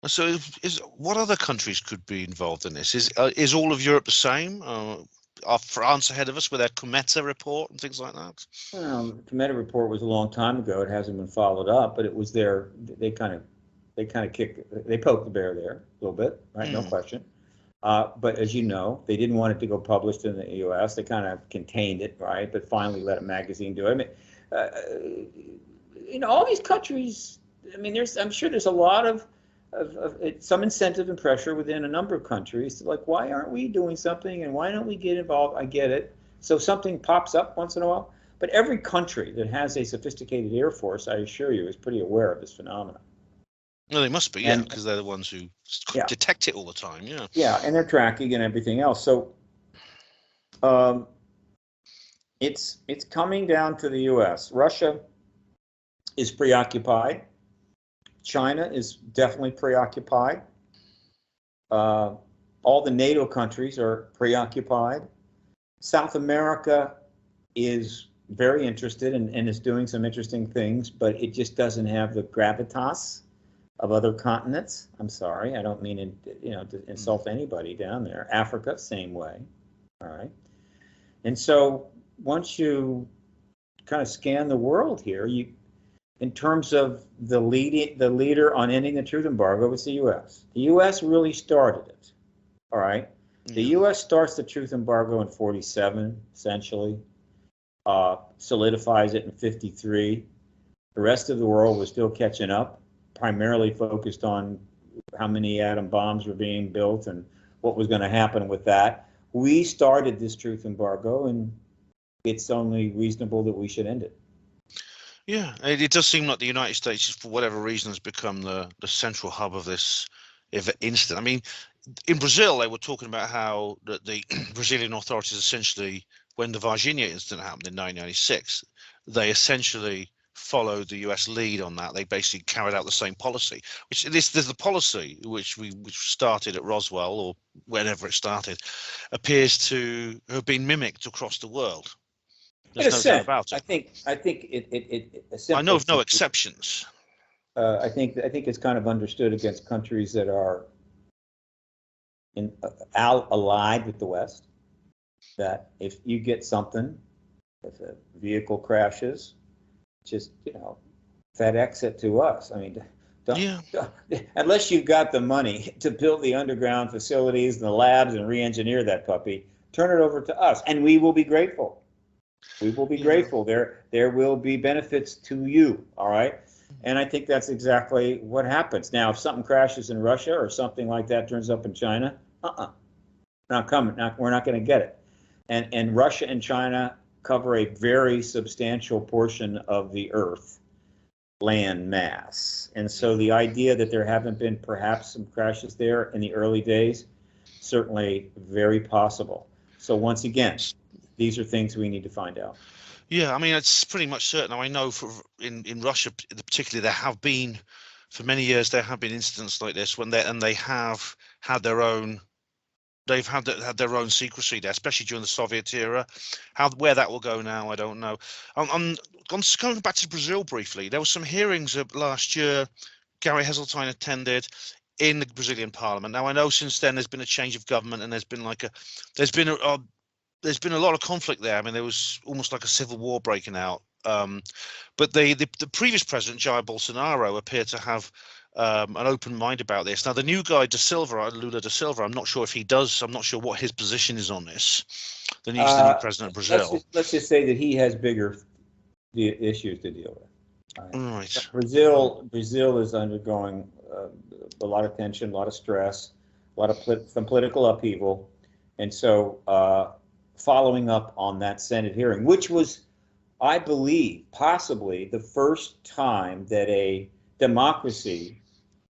So, what other countries could be involved in this? Is all of Europe the same? Are France ahead of us with their Cometa report and things like that? Well, the Cometa report was a long time ago. It hasn't been followed up, but it was there. They kind of poked the bear there a little bit, right? No question. But as you know, they didn't want it to go published in the U.S. They kind of contained it, right? But finally let a magazine do it. I mean, all these countries. I mean, I'm sure there's a lot of some incentive and pressure within a number of countries to like, why aren't we doing something and why don't we get involved? I get it. So something pops up once in a while. But every country that has a sophisticated air force, I assure you, is pretty aware of this phenomenon. No, they must be, yeah, because they're the ones who detect it all the time, yeah. Yeah, and they're tracking and everything else. So it's coming down to the U.S. Russia is preoccupied. China is definitely preoccupied. All the NATO countries are preoccupied. South America is very interested and is doing some interesting things, but it just doesn't have the gravitas of other continents. I'm sorry, I don't mean to insult anybody down there. Africa, same way. All right. And so once you kind of scan the world here, in terms of the leader on ending the truth embargo, it's the U.S. The U.S. really started it. All right. The U.S. starts the truth embargo in 47, essentially, solidifies it in 53. The rest of the world was still catching up, primarily focused on how many atom bombs were being built and what was going to happen with that. We started this truth embargo, and it's only reasonable that we should end it. Yeah, it does seem like the United States, for whatever reason, has become the central hub of this incident. I mean, in Brazil, they were talking about how the Brazilian authorities essentially, when the Varginha incident happened in 1996, they essentially followed the US lead on that. They basically carried out the same policy, which there's the policy which started at Roswell or whenever it started, appears to have been mimicked across the world. There's no doubt about it. I think it I know of no exceptions. I think it's kind of understood against countries that are allied with the West, that if you get something, if a vehicle crashes, just FedEx it to us. I mean, unless you've got the money to build the underground facilities and the labs and re-engineer that puppy, turn it over to us, and we will be grateful. We will be grateful. There will be benefits to you. All right. And I think that's exactly what happens. Now, if something crashes in Russia or something like that turns up in China, not coming. We're not going to get it. And Russia and China cover a very substantial portion of the Earth land mass. And so the idea that there haven't been perhaps some crashes there in the early days, certainly very possible. So once again, these are things we need to find out. Yeah, I mean, it's pretty much certain. I know in Russia, particularly, there have been, for many years, there have been incidents like this when they have had their own. They've had their own secrecy there, especially during the Soviet era. Where that will go now, I don't know. I'm going back to Brazil briefly. There were some hearings last year. Gary Heseltine attended in the Brazilian Parliament. Now I know since then there's been a change of government and there's been a lot of conflict there. I mean, there was almost like a civil war breaking out. But the previous president, Jair Bolsonaro, appeared to have an open mind about this. Now, the new guy, Lula da Silva, I'm not sure if he does. I'm not sure what his position is on this. The new president of Brazil. Let's just say that he has bigger issues to deal with. Right. Brazil is undergoing a lot of tension, a lot of stress, some political upheaval, and so following up on that Senate hearing, which was, I believe, possibly the first time that a democracy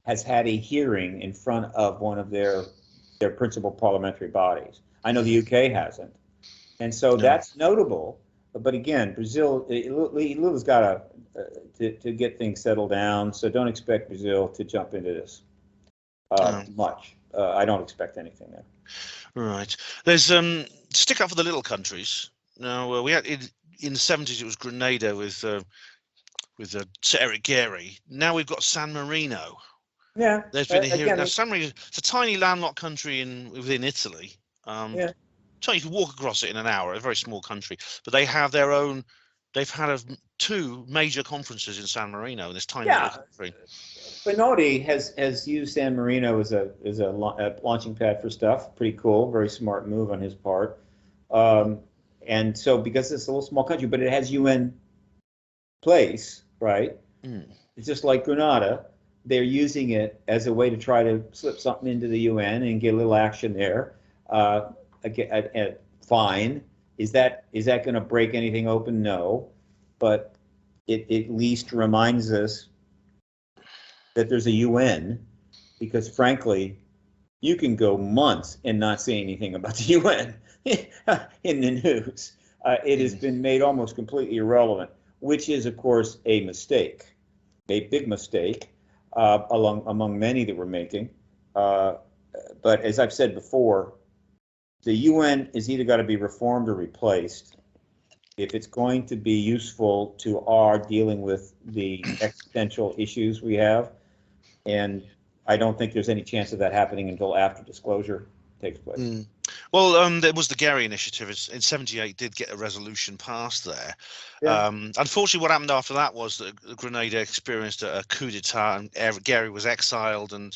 has had a hearing in front of one of their principal parliamentary bodies. I know the UK hasn't, and so that's notable. But again, Brazil, Lula's got to get things settled down. So don't expect Brazil to jump into this much. I don't expect anything there. Right. There's stick up for the little countries. Now we had in the 70s it was Grenada with Eric Gehry. Now we've got San Marino. Yeah. There's been a hearing. Now San Marino, it's a tiny landlocked country within Italy. So you can walk across it in an hour. A very small country, but they have their own. They've had two major conferences in San Marino in this tiny little country. Benotti has used San Marino as a launching pad for stuff. Pretty cool, very smart move on his part. And so because it's a little small country, but it has UN place, right? It's just like Grenada. they're using it as a way to try to slip something into the UN and get a little action there. Fine. Is that going to break anything open? No, but it at least reminds us that there's a UN, because frankly, you can go months and not say anything about the UN in the news. It has been made almost completely irrelevant, which is, of course, a mistake, a big mistake among many that we're making. But as I've said before, the UN is either got to be reformed or replaced if it's going to be useful to our dealing with the existential issues we have. And I don't think there's any chance of that happening until after disclosure takes place. Well, there was the Gary Initiative in '78 did get a resolution passed there. Yeah. Unfortunately, what happened after that was that Grenada experienced a coup d'etat, and Gary was exiled, and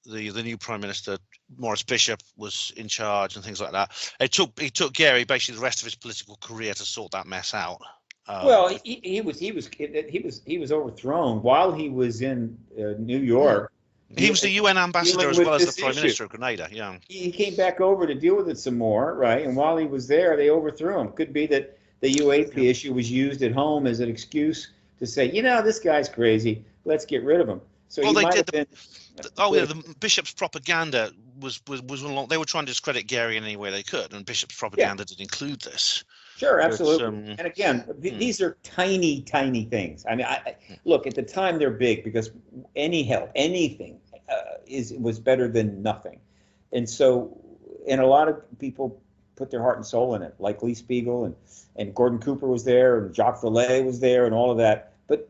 the new Prime Minister Maurice Bishop was in charge and things like that. It took Gary basically the rest of his political career to sort that mess out. Well, he was overthrown while he was in New York. He was the UN ambassador as well as the Prime Minister of Grenada. Yeah, he came back over to deal with it some more, right? And while he was there, they overthrew him. Could be that the UAP issue was used at home as an excuse to say, this guy's crazy. Let's get rid of him. So well, they did. The Bishop's propaganda was along. They were trying to discredit Gary in any way they could, and Bishop's propaganda did include this. Sure, absolutely. And again, these are tiny, tiny things. I mean, look, at the time they're big because any help, anything, was better than nothing. And so, and a lot of people put their heart and soul in it, like Lee Spiegel and Gordon Cooper was there, and Jacques Vallée was there, and all of that. But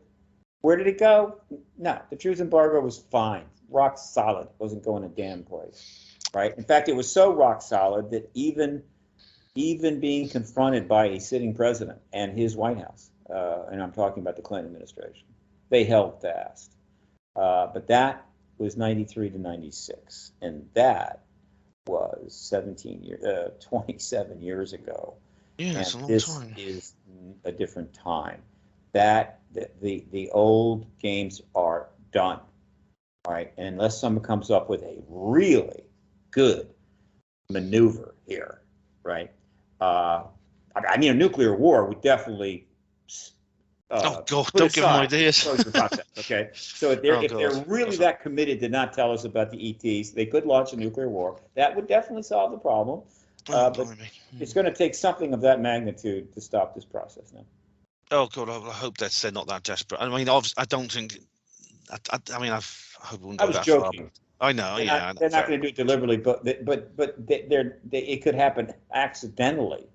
where did it go? No, the truth embargo was fine, rock solid. It wasn't going a damn place, right? In fact, it was so rock solid that even being confronted by a sitting president and his White House, and I'm talking about the Clinton administration, they held fast. But that was 93 to 96, and that was 27 years ago. Yeah, it's a long this time. Is a different time. That the old games are done, right? And unless someone comes up with a really good maneuver here, right? I mean, a nuclear war would definitely. Oh God! Don't give them ideas. Okay, so if they're really that committed to not tell us about the ETs, they could launch a nuclear war. That would definitely solve the problem. But it's going to take something of that magnitude to stop this process now. Oh God! I hope they're not that desperate. I mean, I don't think. I hope it wouldn't go that joking. far. I know. They're not going to do it deliberately, but it could happen accidentally.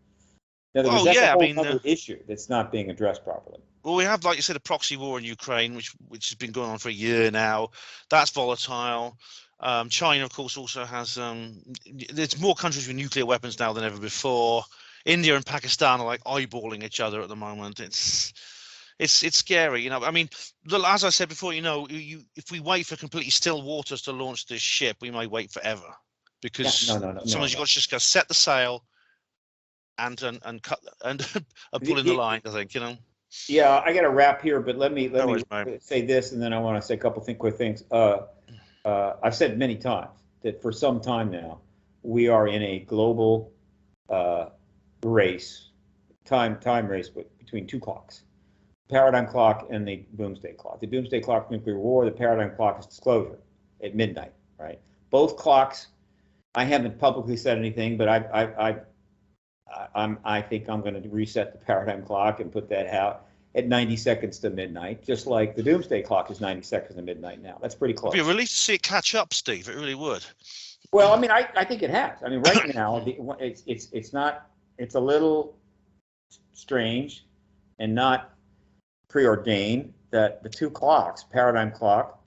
In other words, that's a whole other issue that's not being addressed properly. Well, we have, like you said, a proxy war in Ukraine, which has been going on for a year now. That's volatile. China, of course, also has. There's more countries with nuclear weapons now than ever before. India and Pakistan are like eyeballing each other at the moment. It's scary, I mean, as I said before, if we wait for completely still waters to launch this ship, we may wait forever, because sometimes you've got to just go set the sail and cut and pull in the line. I think Yeah, I got to wrap here, but let me say this, and then I want to say a couple quick things. I've said many times that for some time now we are in a global race, time race between two clocks. Paradigm clock and the doomsday clock. The doomsday clock is nuclear war. The paradigm clock is disclosure at midnight, right? Both clocks, I haven't publicly said anything, but I think I'm going to reset the paradigm clock and put that out at 90 seconds to midnight, just like the doomsday clock is 90 seconds to midnight now. That's pretty close. It'd be a relief to see it catch up, Steve. It really would. Well, I mean, I think it has. I mean, right now, it's a little strange and not preordained that the two clocks, paradigm clock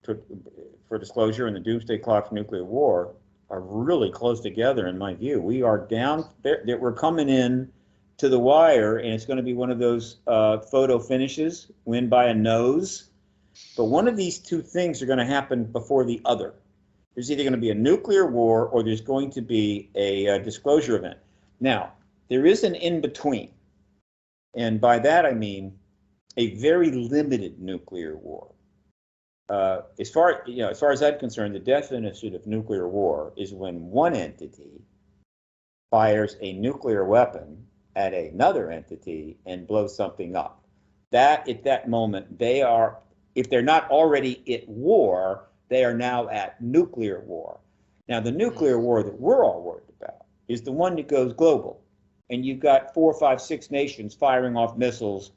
for disclosure and the doomsday clock for nuclear war, are really close together in my view. We are down there. We're coming in to the wire, and it's going to be one of those photo finishes, win by a nose. But one of these two things are going to happen before the other. There's either going to be a nuclear war or there's going to be a disclosure event. Now, there is an in-between. And by that I mean a very limited nuclear war. as far as I'm concerned, the definition of nuclear war is when one entity fires a nuclear weapon at another entity and blows something up. That at that moment, they are, if they're not already at war, they are now at nuclear war. Now, the nuclear war that we're all worried about is the one that goes global. And you've got 4, 5, 6 nations firing off missiles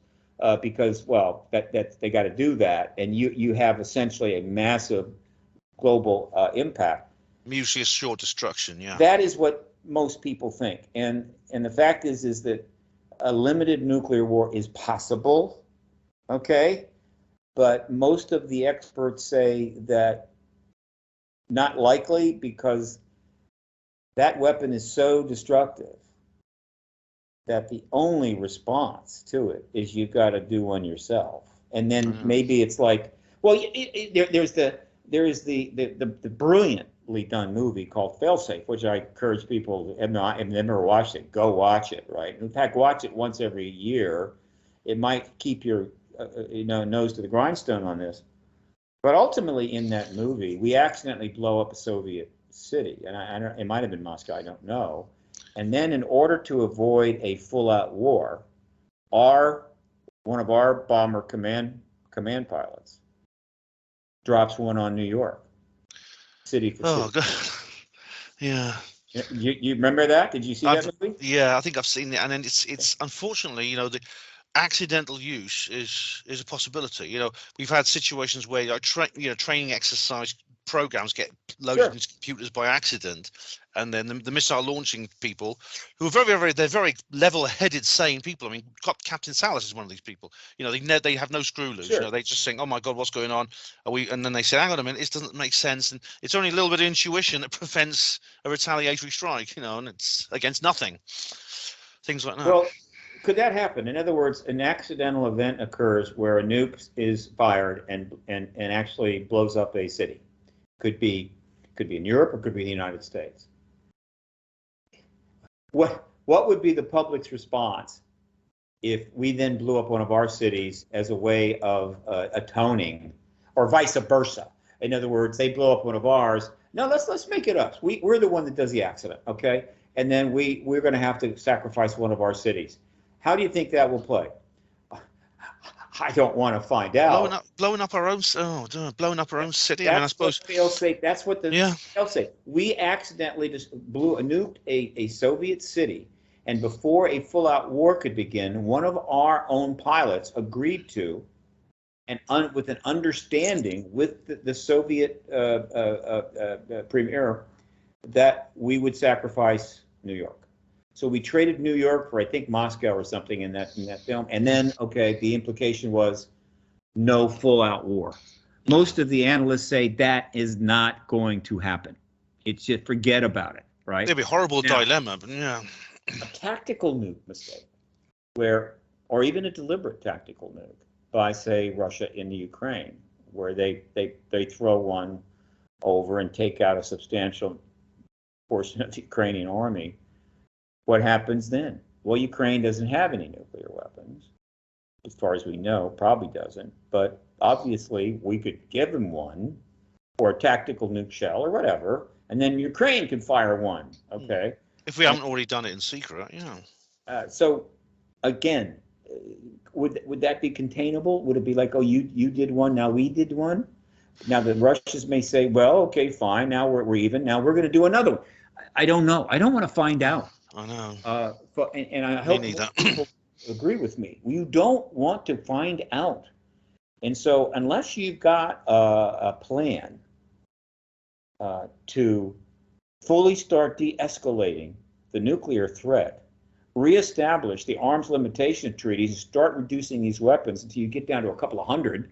because, well, that they got to do that. And you have essentially a massive global impact. Mutually assured destruction, yeah. That is what most people think. And the fact is that a limited nuclear war is possible, okay? But most of the experts say that not likely, because that weapon is so destructive that the only response to it is you've got to do one yourself. And then maybe it's like, well, there is the brilliantly done movie called Failsafe, which I encourage people who have never watched it, go watch it, right? In fact, watch it once every year. It might keep your nose to the grindstone on this. But ultimately, in that movie, we accidentally blow up a Soviet city, and it might have been Moscow, I don't know. And then, in order to avoid a full-out war, one of our bomber command pilots drops one on New York, city for city. Oh, God. Yeah. You remember that? Did you see that movie? Yeah, I think I've seen it, and then it's unfortunately, the accidental use is a possibility. We've had situations where training exercise programs get loaded into computers by accident, and then the missile launching people, who are they're very level-headed, sane people. I mean, Captain Salas is one of these people. They have no screw loose. Sure. They just think, oh my God, what's going on? And then they say, hang on a minute, it doesn't make sense, and it's only a little bit of intuition that prevents a retaliatory strike. And it's against nothing. Things like that. Well, could that happen? In other words, an accidental event occurs where a nuke is fired and actually blows up a city. Could be in Europe or could be in the United States. What would be the public's response if we then blew up one of our cities as a way of atoning, or vice versa? In other words, they blow up one of ours. No, let's make it us. We're the one that does the accident, okay? And then we're going to have to sacrifice one of our cities. How do you think that will play? I don't want to find out. Blowing up our own city. That's I mean, I suppose. Fail-safe. That's what the fail-safe. We accidentally just nuked a Soviet city, and before a full-out war could begin, one of our own pilots agreed to, and with an understanding with the Soviet premier, that we would sacrifice New York. So we traded New York for, I think, Moscow or something in that film. And then, the implication was no full-out war. Most of the analysts say that is not going to happen. It's just forget about it, right? It'd be a horrible dilemma, but yeah. A tactical nuke mistake, or even a deliberate tactical nuke by, say, Russia in the Ukraine, where they throw one over and take out a substantial portion of the Ukrainian army. What happens then? Well, Ukraine doesn't have any nuclear weapons, as far as we know, probably doesn't. But obviously, we could give them one, or a tactical nuke shell, or whatever, and then Ukraine can fire one. Okay. If we haven't already done it in secret, So, again, would that be containable? Would it be like, oh, you did one, now we did one? Now the Russians may say, well, okay, fine, now we're even. Now we're going to do another one. I don't know. I don't want to find out. I know. And I hope people agree with me. You don't want to find out. And so unless you've got a plan to fully start de-escalating the nuclear threat, reestablish the arms limitation treaties, and start reducing these weapons until you get down to a couple of hundred,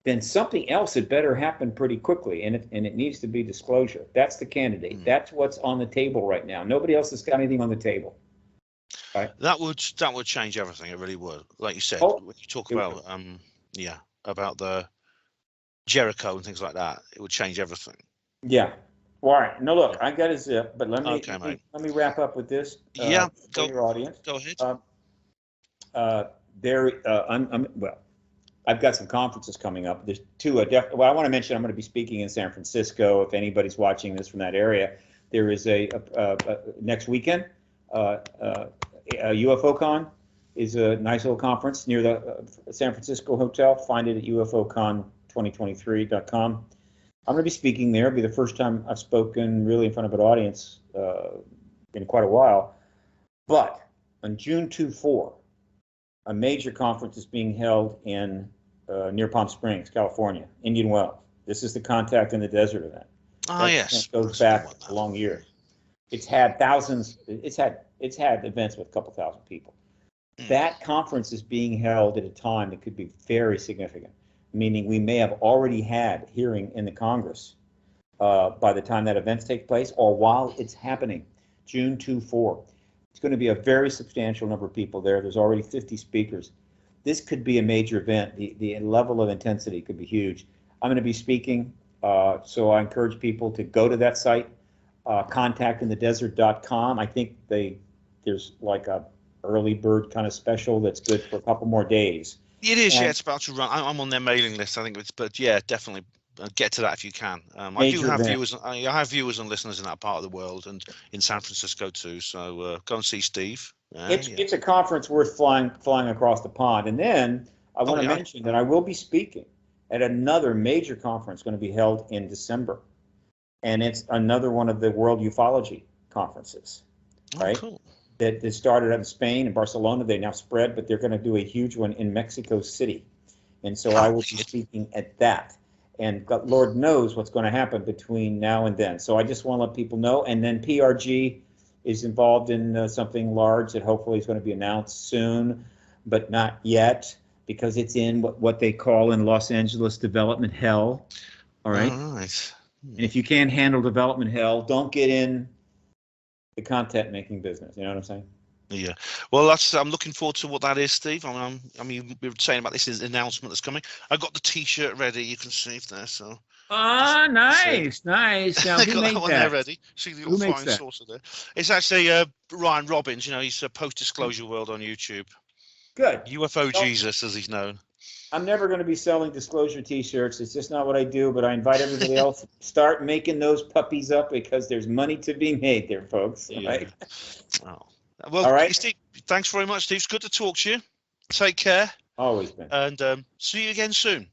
then something else had better happen pretty quickly, and it needs to be disclosure. That's the candidate. That's what's on the table right now. Nobody else has got anything on the table. Right? That would change everything. It really would. Like you said, when you talk about about the Jericho and things like that, it would change everything. Yeah. All right. No, look, I got a zip, but let me wrap up with this. For your audience. Go ahead. I've got some conferences coming up. There's two. Well, I want to mention I'm going to be speaking in San Francisco. If anybody's watching this from that area, there is a next weekend. UFO Con is a nice little conference near the San Francisco hotel. Find it at UFOCon2023.com. I'm going to be speaking there. It'll be the first time I've spoken really in front of an audience in quite a while. But on June 2-4, a major conference is being held in near Palm Springs, California, Indian Wells. This is the Contact in the Desert event. Ah, yes. It goes back a long year. It's had thousands. It's had events with a couple thousand people. That conference is being held at a time that could be very significant, meaning we may have already had hearing in the Congress by the time that event takes place, or while it's happening. June 2-4. It's going to be a very substantial number of people there. There's already 50 speakers. This could be a major event. The level of intensity could be huge. I'm going to be speaking, so I encourage people to go to that site, contactinthedesert.com. I think there's like a early bird kind of special that's good for a couple more days. It is, yeah. It's about to run. I'm on their mailing list, I think. But yeah, definitely get to that if you can. I do have viewers. I have viewers and listeners in that part of the world and in San Francisco too. So go and see Steve. It's a conference worth flying across the pond. And then I want to mention that I will be speaking at another major conference going to be held in December, and it's another one of the World Ufology conferences. Right. Cool. That started in Spain and Barcelona. They now spread, but they're going to do a huge one in Mexico City. And so I will be speaking at that. And Lord knows what's going to happen between now and then. So I just want to let people know. And then PRG is involved in something large that hopefully is going to be announced soon, but not yet, because it's in what they call in Los Angeles development hell. All right. All right. And if you can't handle development hell, don't get in the content making business. You know what I'm saying? Yeah. Well, I'm looking forward to what that is, Steve. I mean, we were saying about this announcement that's coming. I got the T-shirt ready. You can see it there. So. Nice. Now, I got who made that one there ready. See the little flying saucer there. It's actually Ryan Robbins. You know, he's a post-disclosure world on YouTube. Good. UFO Jesus, as he's known. I'm never going to be selling disclosure T-shirts. It's just not what I do. But I invite everybody else to start making those puppies up, because there's money to be made there, folks. Yeah. Right? Oh. Well, all right. Steve, thanks very much, Steve. It's good to talk to you. Take care. Always been. And see you again soon.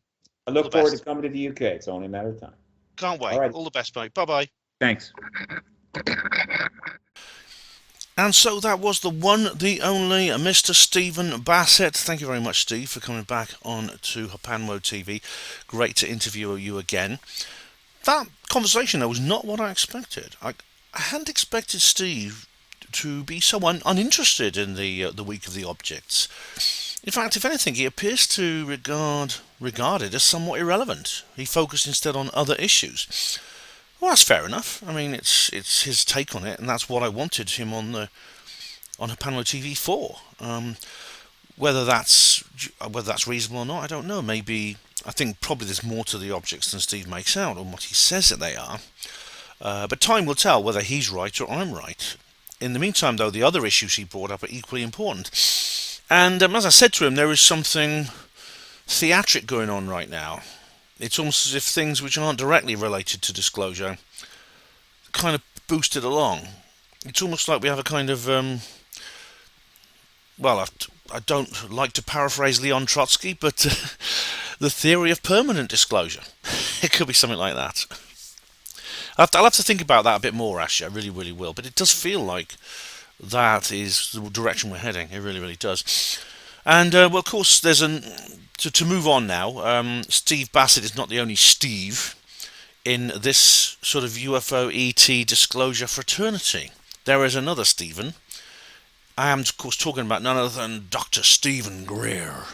I look forward to coming to the UK. It's only a matter of time. Can't wait. All the best, mate. Bye-bye. Thanks. And so that was the one, the only, Mr. Stephen Bassett. Thank you very much, Steve, for coming back on to Panwo TV. Great to interview you again. That conversation, though, was not what I expected. I hadn't expected Steve to be so uninterested in the week of the objects. In fact, if anything, he appears to regard it as somewhat irrelevant. He focused instead on other issues. Well, that's fair enough. I mean, it's his take on it, and that's what I wanted him on Panwo TV for. Whether that's reasonable or not, I don't know. Maybe I think probably there's more to the objects than Steve makes out, or what he says that they are. But time will tell whether he's right or I'm right. In the meantime, though, the other issues he brought up are equally important. And as I said to him, there is something theatric going on right now. It's almost as if things which aren't directly related to disclosure kind of boost it along. It's almost like we have a kind of, well, I don't like to paraphrase Leon Trotsky, but the theory of permanent disclosure. It could be something like that. I'll have to think about that a bit more, actually. I really, really will. But it does feel like that is the direction we're heading. It really, really does. And, well, of course, there's to move on now, Steve Bassett is not the only Steve in this sort of UFO ET disclosure fraternity. There is another Stephen. I am, of course, talking about none other than Dr. Stephen Greer.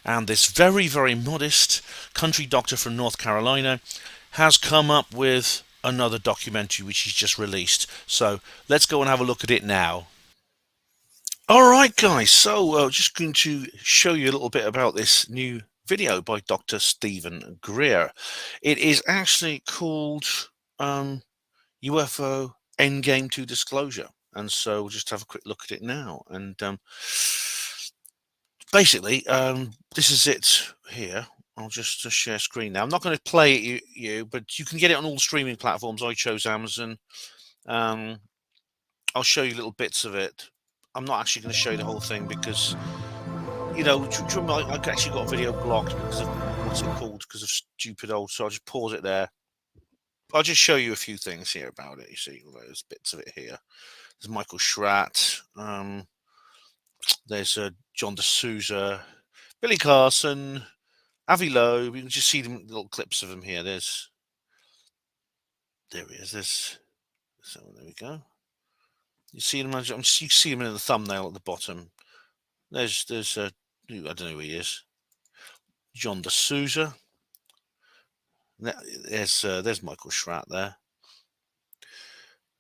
And this very, very modest country doctor from North Carolina has come up with another documentary which he's just released. So let's go and have a look at it now. Alright guys, so just going to show you a little bit about this new video by Dr. Stephen Greer. It is actually called UFO Endgame to Disclosure. And so we'll just have a quick look at it now. And basically, this is it here. I'll just share screen now. I'm not going to play it you, but you can get it on all streaming platforms. I chose Amazon. I'll show you little bits of it. I'm not actually going to show you the whole thing because, you know, I actually got a video blocked because of, what's it called, because of stupid old, so I'll just pause it there. I'll just show you a few things here about it. You see, there's bits of it here. There's Michael Schratt. There's John D'Souza, Billy Carson, Avi Loeb. You can just see them little clips of him here. There he is. So there we go. You see him. You see him in the thumbnail at the bottom. There's I don't know who he is. John D'Souza. There's Michael Schratt there.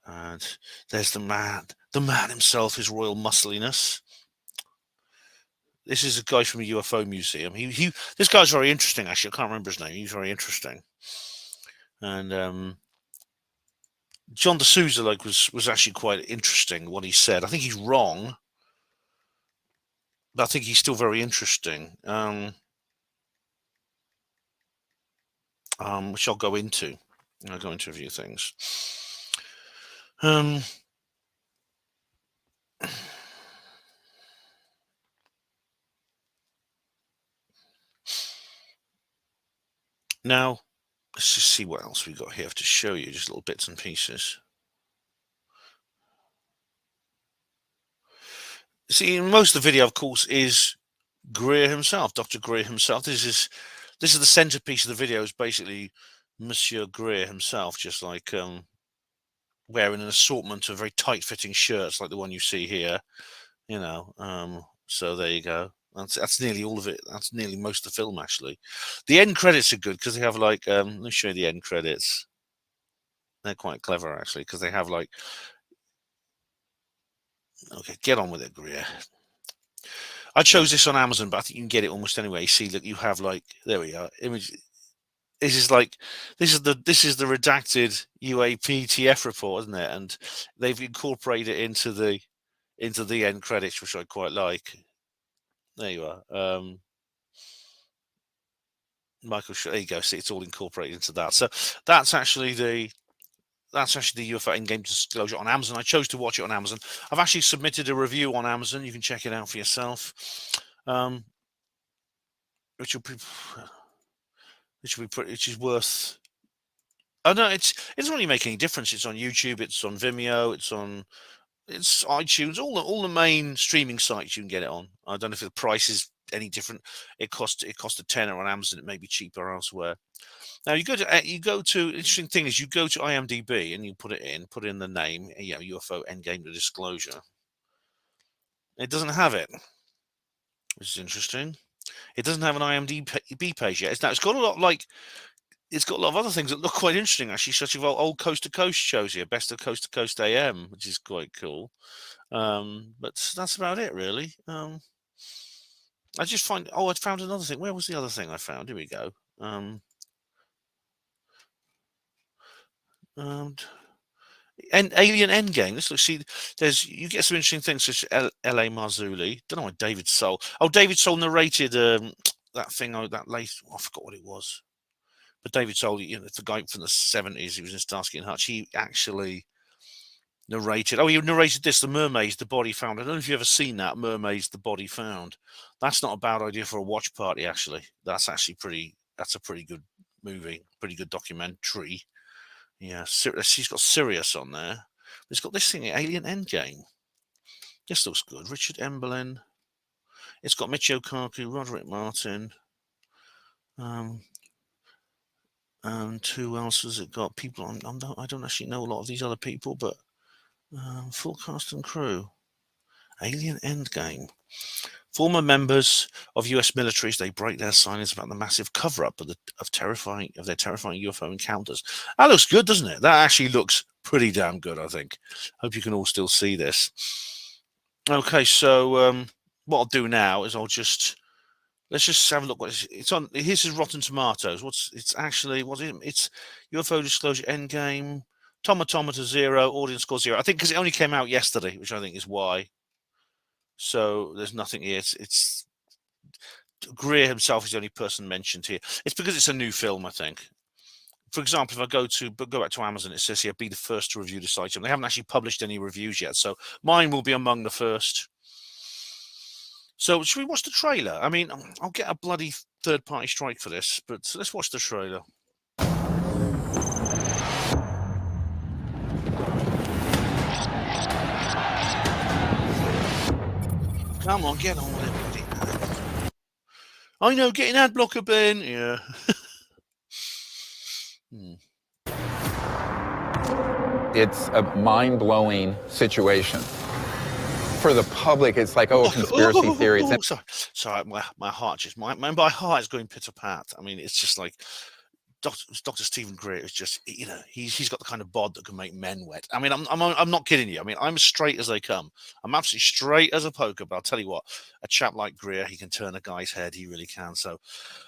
And there's the man himself, his royal muscliness. This is a guy from the UFO museum. This guy's very interesting, actually. I can't remember his name. He's very interesting. And John D'Souza was actually quite interesting what he said. I think he's wrong, but I think he's still very interesting. Which I'll go into. I'll go into a few things. Now, let's just see what else we got here to show you, just little bits and pieces. See, most of the video, of course, is Greer himself, Dr. Greer himself. This is the centerpiece of the video, is basically Monsieur Greer himself, just like wearing an assortment of very tight-fitting shirts, like the one you see here. You know, so there you go. That's nearly all of it. That's nearly most of the film, actually. The end credits are good because they have like, let me show you the end credits. They're quite clever, actually, because they have like, okay, get on with it, Greer. I chose this on Amazon, but I think you can get it almost anywhere. You see, look, you have like, there we are, image. This is the redacted UAPTF report, isn't it? And they've incorporated it into the end credits, which I quite like. There you are. Michael, there you go. See, it's all incorporated into that. So that's actually the UFO Endgame disclosure on Amazon. I chose to watch it on Amazon. I've actually submitted a review on Amazon. You can check it out for yourself. Which is worth. Oh no, it doesn't really make any difference. It's on YouTube. It's on Vimeo. It's iTunes. All the main streaming sites you can get it on. I don't know if the price is any different. It cost a tenner on Amazon. It may be cheaper elsewhere. Now you go to interesting thing is you go to IMDb and you put in the name, UFO Endgame the Disclosure. It doesn't have it, which is interesting. It doesn't have an IMDb page yet. It's got a lot of other things that look quite interesting, actually, such as old Coast to Coast shows here, Best of Coast to Coast AM, which is quite cool. But that's about it, really. I found another thing. Where was the other thing I found? Here we go. And Alien Endgame. You get some interesting things such as L.A. Marzulli. Don't know why David Soul. Oh, David Soul narrated that thing. I forgot what it was. But David Soul, the guy from the 70s, he was in Starsky and Hutch. He actually narrated. Oh, he narrated this: The Mermaids, the Body Found. I don't know if you've ever seen that. Mermaids, the Body Found. That's not a bad idea for a watch party. Actually, that's a pretty good movie, pretty good documentary. Yeah, she's got Sirius on there. It's got this thing, Alien Endgame. This looks good. Richard Emberlin. It's got Michio Kaku, Roderick Martin. And who else has it got? People I don't actually know a lot of these other people, but full cast and crew. Alien Endgame. Former members of U.S. militaries, they break their silence about the massive cover-up of their terrifying UFO encounters. That looks good, doesn't it? That actually looks pretty damn good, I think. Hope you can all still see this. Okay, so what I'll do now is let's just have a look. It's on. Here's his Rotten Tomatoes. It's UFO Disclosure Endgame. Tomatometer 0, audience score 0. I think because it only came out yesterday, which I think is why. So there's nothing here. It's Greer himself is the only person mentioned here. It's because it's a new film, I think. For example, if I go back to Amazon, it says here, be the first to review this item. They haven't actually published any reviews yet, so mine will be among the first. So should we watch the trailer? I mean, I'll get a bloody third-party strike for this, but let's watch the trailer. Come on, get on with it, bloody man. I know, get an ad blocker, Ben. Yeah. It's a mind-blowing situation. For the public, it's like, oh, a conspiracy theory. Sorry, my heart just, my heart is going pitter-pat. I mean, it's just like, Dr. Stephen Greer is just, you know, he's got the kind of bod that can make men wet. I mean, I'm not kidding you. I mean, I'm as straight as they come. I'm absolutely straight as a poker, but I'll tell you what, a chap like Greer, he can turn a guy's head. He really can. So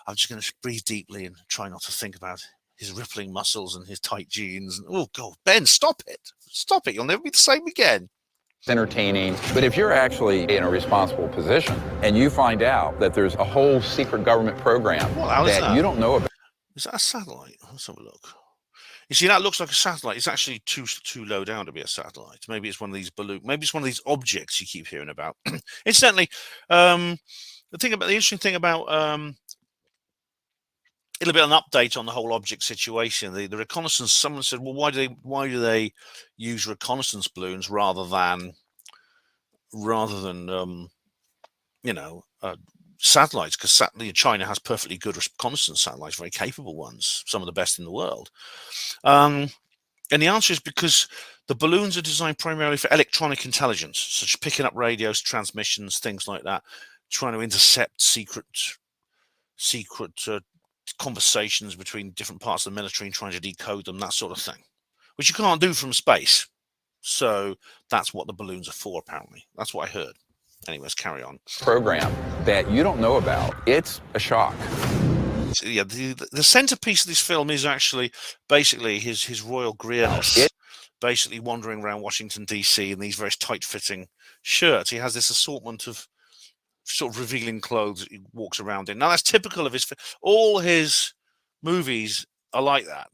I'm just going to breathe deeply and try not to think about his rippling muscles and his tight jeans. Oh, God, Ben, stop it. Stop it. You'll never be the same again. It's entertaining, but if you're actually in a responsible position and you find out that there's a whole secret government program that you don't know about. Is that a satellite? Let's have a look. You see, that looks like a satellite. It's actually too low down to be a satellite. Maybe it's one of these maybe it's one of these objects you keep hearing about. Incidentally, the interesting thing about a little bit of an update on the whole object situation. The reconnaissance. Someone said, well, why do they use reconnaissance balloons rather than satellites? Because China has perfectly good reconnaissance satellites, very capable ones, some of the best in the world. And the answer is because the balloons are designed primarily for electronic intelligence, such as picking up radios, transmissions, things like that, trying to intercept secret conversations between different parts of the military and trying to decode them, that sort of thing, which you can't do from space. So that's what the balloons are for, apparently. That's what I heard. Anyways, carry on. Program that you don't know about. It's a shock. So, yeah, the centerpiece of this film is actually basically his royal Greerness, basically wandering around Washington, D.C. in these very tight-fitting shirts. He has this assortment of sort of revealing clothes that he walks around in. Now, that's typical of all his movies are like that.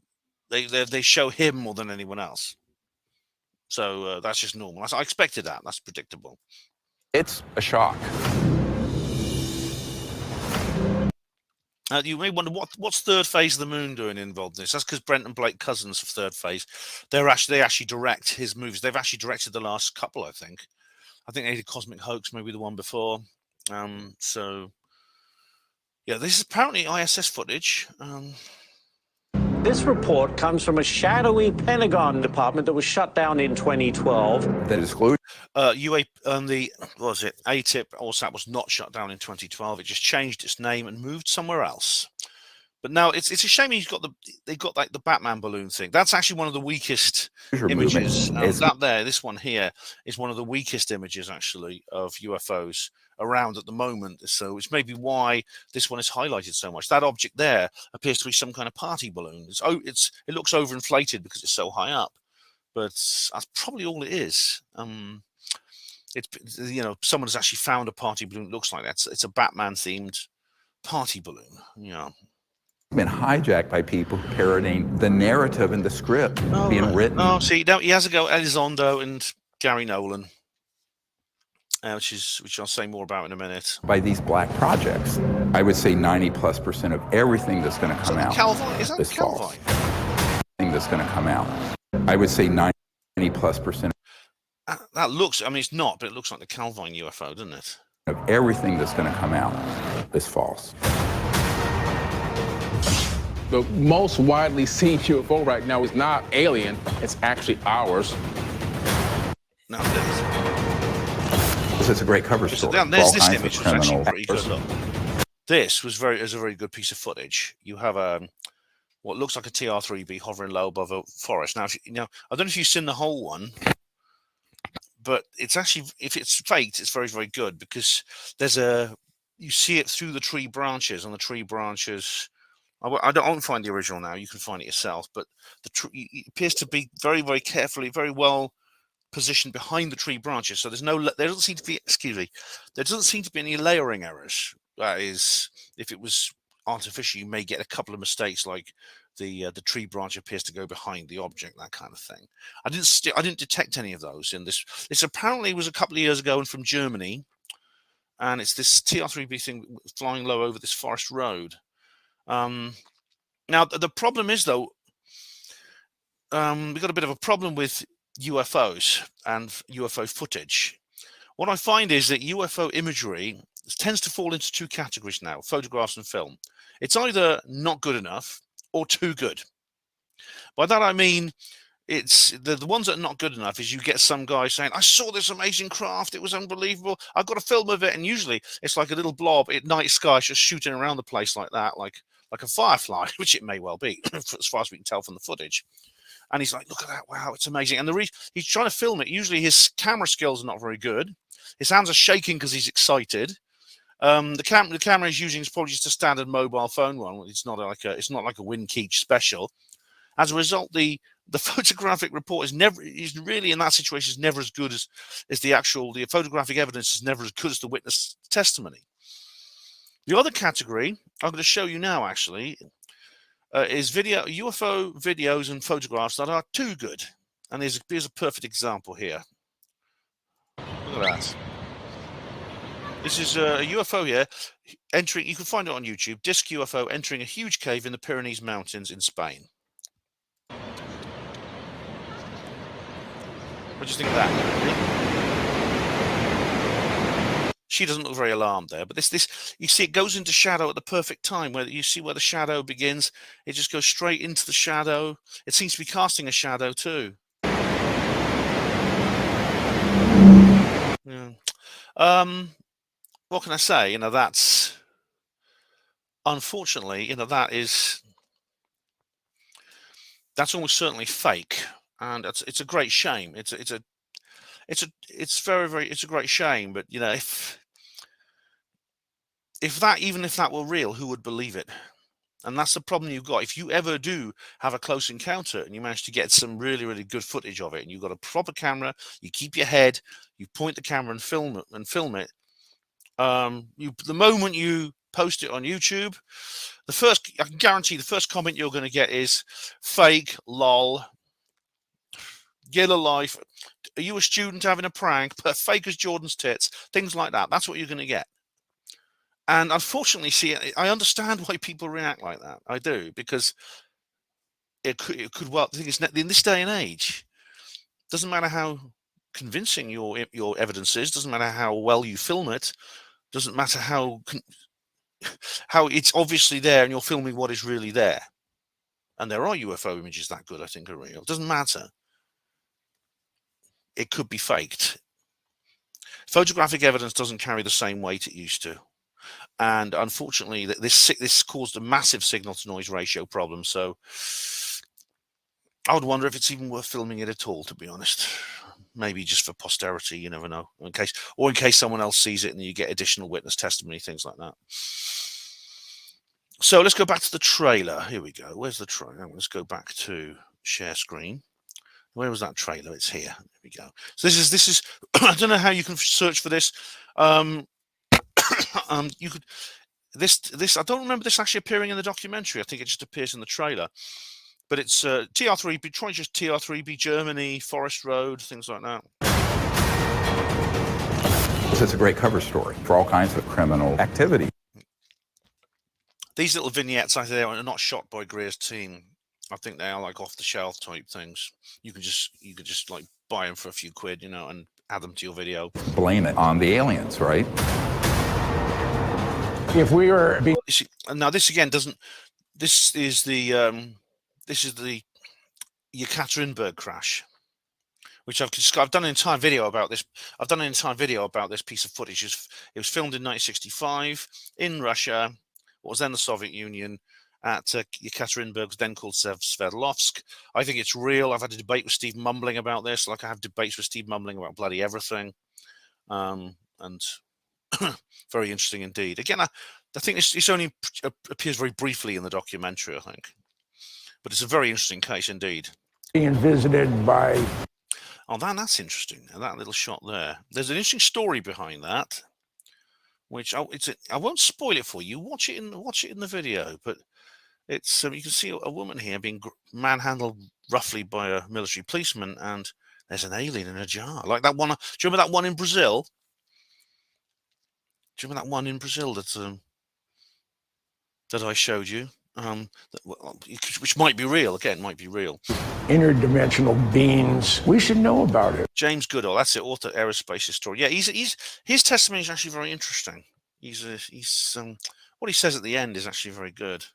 They show him more than anyone else. So that's just normal. I expected that. That's predictable. It's a shock. You may wonder what's Third Phase of the Moon doing involved in this. That's because Brent and Blake Cousins of Third Phase, they actually direct his movies. They've actually directed the last couple, I think. I think they did Cosmic Hoax, maybe the one before. So yeah, this is apparently ISS footage. This report comes from a shadowy Pentagon department that was shut down in 2012. The disclosure. ATIP OSAT was not shut down in 2012. It just changed its name and moved somewhere else. But now it's a shame they got like the Batman balloon thing. That's actually one of the weakest images. This one here is one of the weakest images actually of UFOs around at the moment. So it's maybe why this one is highlighted so much. That object there appears to be some kind of party balloon. It looks overinflated because it's so high up, but that's probably all it is. Someone has actually found a party balloon that looks like that. It's a Batman themed party balloon. Yeah. Been hijacked by people parroting the narrative and the script being written. Oh, see, now he has a go at Elizondo and Gary Nolan, which I'll say more about in a minute. By these black projects, I would say 90+% of everything that's going to come out is false. Everything that's going to come out, I would say 90+%. That looks, I mean, it's not, but it looks like the Calvine UFO, doesn't it? Of everything that's going to come out is false. The most widely seen UFO right now is not alien, it's actually ours. No, it is. It's a great cover story. There's this image, which is actually pretty good. Look. This is a very good piece of footage. You have what looks like a TR-3B hovering low above a forest. Now, I don't know if you've seen the whole one, but it's actually, if it's faked, it's very, very good because you see it through the tree branches. On the tree branches, I don't find the original now. You can find it yourself, but it appears to be very, very carefully, very well positioned behind the tree branches. So there doesn't seem to be any layering errors. That is, if it was artificial, you may get a couple of mistakes, like the tree branch appears to go behind the object, that kind of thing. I didn't detect any of those in this. This apparently was a couple of years ago and from Germany, and it's this TR3B thing flying low over this forest road. Now the problem is, though, we've got a bit of a problem with UFOs and UFO footage. What I find is that UFO imagery tends to fall into two categories now: photographs and film. It's either not good enough or too good. By that I mean, it's the ones that are not good enough is you get some guy saying, I saw this amazing craft, it was unbelievable, I've got a film of it, and usually it's like a little blob at night sky just shooting around the place like that, like a firefly, which it may well be, as far as we can tell from the footage. And he's like, look at that, wow, it's amazing. And he's trying to film it. Usually his camera skills are not very good. His hands are shaking because he's excited. The camera he's using is probably just a standard mobile phone one. It's not like a Win Keach special. As a result, the photographic report is really in that situation is never as good as the photographic evidence is never as good as the witness testimony. The other category I'm going to show you now actually is UFO videos and photographs that are too good. And here's a perfect example here. Look at that. This is a UFO here entering. You can find it on YouTube. Disc UFO entering a huge cave in the Pyrenees Mountains in Spain. What do you think of that? She doesn't look very alarmed there, but this you see, it goes into shadow at the perfect time, where you see where the shadow begins. It just goes straight into the shadow. It seems to be casting a shadow too. Yeah. What can I say? That's unfortunately, that's almost certainly fake, and it's a great shame. It's a great shame. But if that were real, who would believe it? And that's the problem you've got. If you ever do have a close encounter and you manage to get some really, really good footage of it, and you've got a proper camera, you keep your head, you point the camera and film it. The moment you post it on YouTube, I can guarantee the first comment you're going to get is fake, lol, get a life. Are you a student having a prank? Fake as Jordan's tits, things like that. That's what you're going to get. And unfortunately, I understand why people react like that. I do, because it could well. The thing is, in this day and age, doesn't matter how convincing your evidence is, doesn't matter how well you film it, doesn't matter how it's obviously there and you're filming what is really there. And there are UFO images that good, I think, are real. It doesn't matter. It could be faked. Photographic evidence doesn't carry the same weight it used to. And unfortunately, this caused a massive signal-to-noise ratio problem. So I would wonder if it's even worth filming it at all, to be honest. Maybe just for posterity, you never know. In case someone else sees it and you get additional witness testimony, things like that. So let's go back to the trailer. Here we go. Where's the trailer? Let's go back to share screen. Where was that trailer? It's here. There we go. So this is. I don't know how you can search for this. You could this. I don't remember this actually appearing in the documentary. I think it just appears in the trailer. But it's TR3B. Try just TR3B Germany, Forest Road, things like that. It's a great cover story for all kinds of criminal activity. These little vignettes, I think, are not shot by Greer's team. I think they are like off-the-shelf type things. You could just like buy them for a few quid, and add them to your video. Blame it on the aliens, right? If we were now, this again doesn't. This is the Yekaterinburg crash, which I've done an entire video about this. I've done an entire video about this piece of footage. It was filmed in 1965 in Russia, what was then the Soviet Union, at Yekaterinburg, then called Sverdlovsk. I think it's real. I've had a debate with Steve Mumbling about this, like I have debates with Steve Mumbling about bloody everything. And very interesting indeed. Again, I think this only appears very briefly in the documentary, I think. But it's a very interesting case indeed. being visited by... Oh, that's interesting. That little shot there. There's an interesting story behind that. which I won't spoil it for you. Watch it in the video, but it's you can see a woman here being manhandled roughly by a military policeman, and there's an alien in a jar, like that one. Do you remember that one in Brazil? Do you remember that one in Brazil that I showed you? Which might be real. Again, might be real. Interdimensional beings. We should know about it. James Goodall, that's it, author, aerospace historian. Yeah, his testimony is actually very interesting. What he says at the end is actually very good.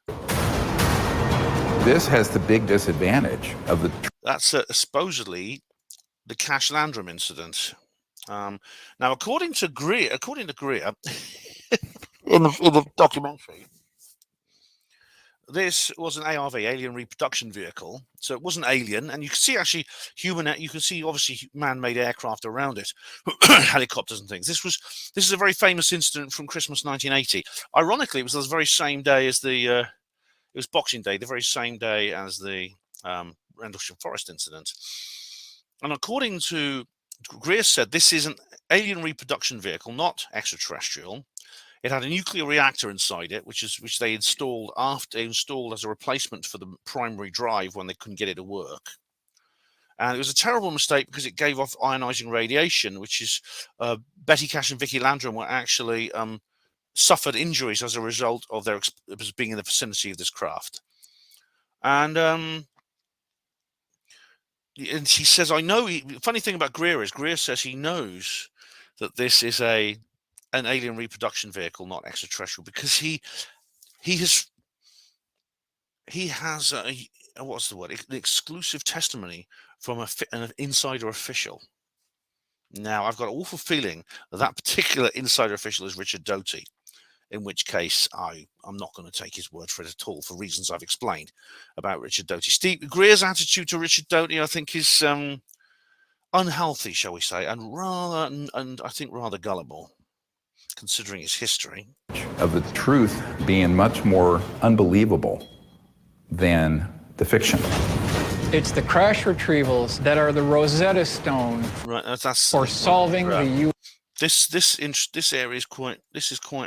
This has the big disadvantage of the. That's supposedly the Cash Landrum incident. Now, according to Greer, in the documentary, this was an ARV, alien reproduction vehicle. So it wasn't alien, and you can see actually you can see obviously man-made aircraft around it, helicopters and things. This is a very famous incident from Christmas 1980. Ironically, it was the very same day as it was Boxing Day, the very same day as the Rendlesham Forest incident. And according to Greer, said this is an alien reproduction vehicle, not extraterrestrial. It had a nuclear reactor inside it, which they installed as a replacement for the primary drive when they couldn't get it to work. And it was a terrible mistake because it gave off ionizing radiation, which is Betty Cash and Vicky Landrum were actually suffered injuries as a result of their being in the vicinity of this craft. And she says, I know. Funny thing about Greer is Greer says he knows that this is an alien reproduction vehicle, not extraterrestrial, because he has what's the word? The exclusive testimony from an insider official. Now, I've got an awful feeling that particular insider official is Richard Doty, in which case I'm not going to take his word for it at all for reasons I've explained about Richard Doty. Steve Greer's attitude to Richard Doty, I think, is unhealthy, shall we say, and I think rather gullible, considering its history. Of the truth being much more unbelievable than the fiction. It's the crash retrievals that are the Rosetta Stone for solving the This area is quite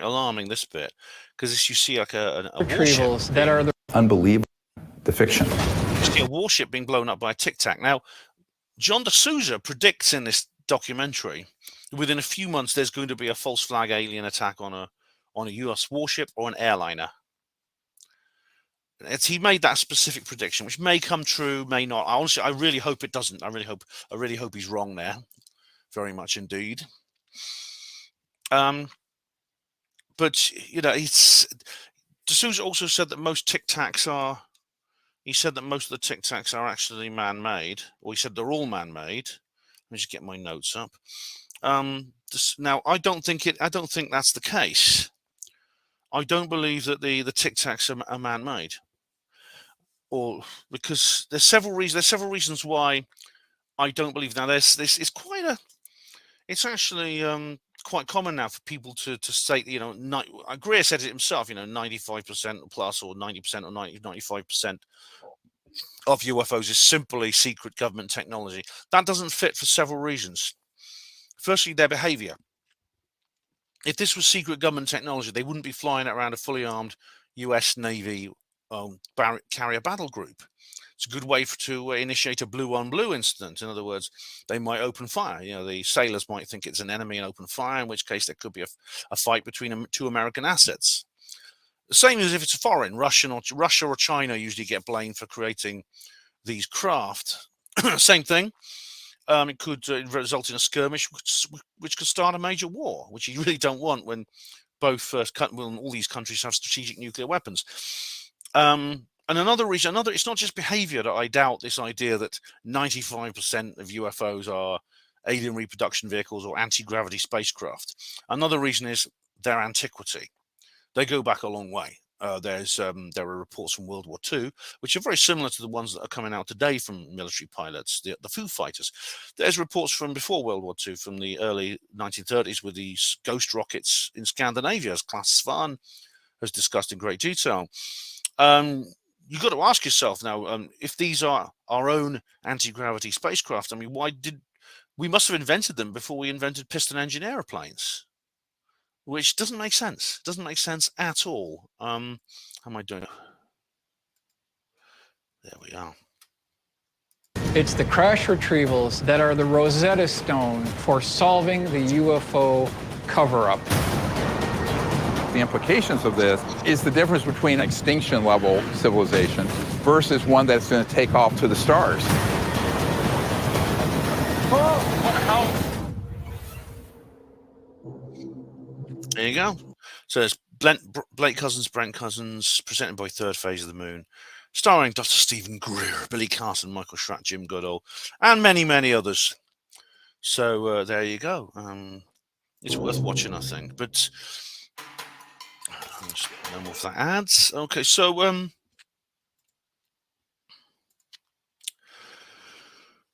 alarming, this bit, because you see like a retrievals that are the unbelievable, the fiction. You see a warship being blown up by a Tic Tac. Now, John D'Souza predicts in this documentary within a few months there's going to be a false flag alien attack on a US warship or an airliner. He made that specific prediction, which may come true, may not. I really hope it doesn't. I really hope he's wrong there, very much indeed. But D'Souza also said that most Tic Tacs are. He said that most of the Tic Tacs are actually man-made, or he said they're all man-made. Let me just get my notes up. Now, I don't think that's the case. I don't believe that the Tic Tacs are man-made, or because there's several reasons why I don't believe. Now, it's actually quite common now for people to state, Greer said it himself, 95% plus or 90% or 95% of UFOs is simply secret government technology. That doesn't fit for several reasons. Firstly, their behavior. If this was secret government technology, they wouldn't be flying around a fully armed US Navy carrier battle group. It's a good way to initiate a blue-on-blue incident. In other words, they might open fire. The sailors might think it's an enemy and open fire, in which case there could be a fight between two American assets. The same as if it's a foreign. Russia or China usually get blamed for creating these craft. Same thing. It could result in a skirmish, which could start a major war, which you really don't want when all these countries have strategic nuclear weapons. And another reason, it's not just behavior that I doubt this idea that 95% of UFOs are alien reproduction vehicles or anti-gravity spacecraft. Another reason is their antiquity. They go back a long way. There are reports from World War II, which are very similar to the ones that are coming out today from military pilots, the Foo Fighters. There's reports from before World War II, from the early 1930s, with these ghost rockets in Scandinavia, as Klaas Svan has discussed in great detail. You've got to ask yourself now, if these are our own anti-gravity spacecraft, we must have invented them before we invented piston engine airplanes. which doesn't make sense. Doesn't make sense at all. How am I doing? There we are. It's the crash retrievals that are the Rosetta Stone for solving the UFO cover-up. The implications of this is the difference between extinction level civilization versus one that's going to take off to the stars. There you go. So it's Blake Cousins, Brent Cousins, presented by Third Phase of the Moon, starring Dr. Stephen Greer, Billy Carson, Michael Schratt, Jim Goodall, and many, many others. So there you go. It's worth watching, I think. But no more of that ads. Okay, so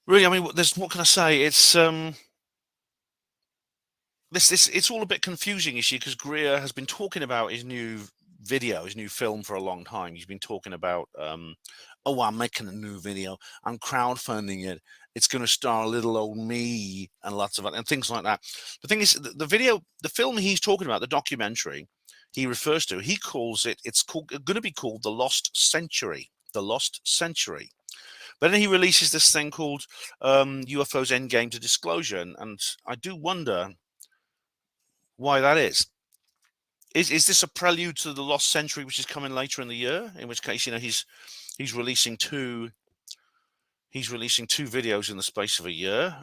really, I mean, what can I say? It's it's all a bit confusing, you see, because Greer has been talking about his new video, his new film for a long time. He's been talking about, oh, I'm making a new video, I'm crowdfunding it, it's going to star little old me and lots of it and things like that. The thing is, the film he's talking about, the documentary he refers to, he calls it, it's going to be called The Lost Century. The Lost Century. But then he releases this thing called UFO's Endgame to Disclosure, and I do wonder why that is. Is this a prelude to the Lost Century, which is coming later in the year? In which case, you know, he's releasing two videos in the space of a year.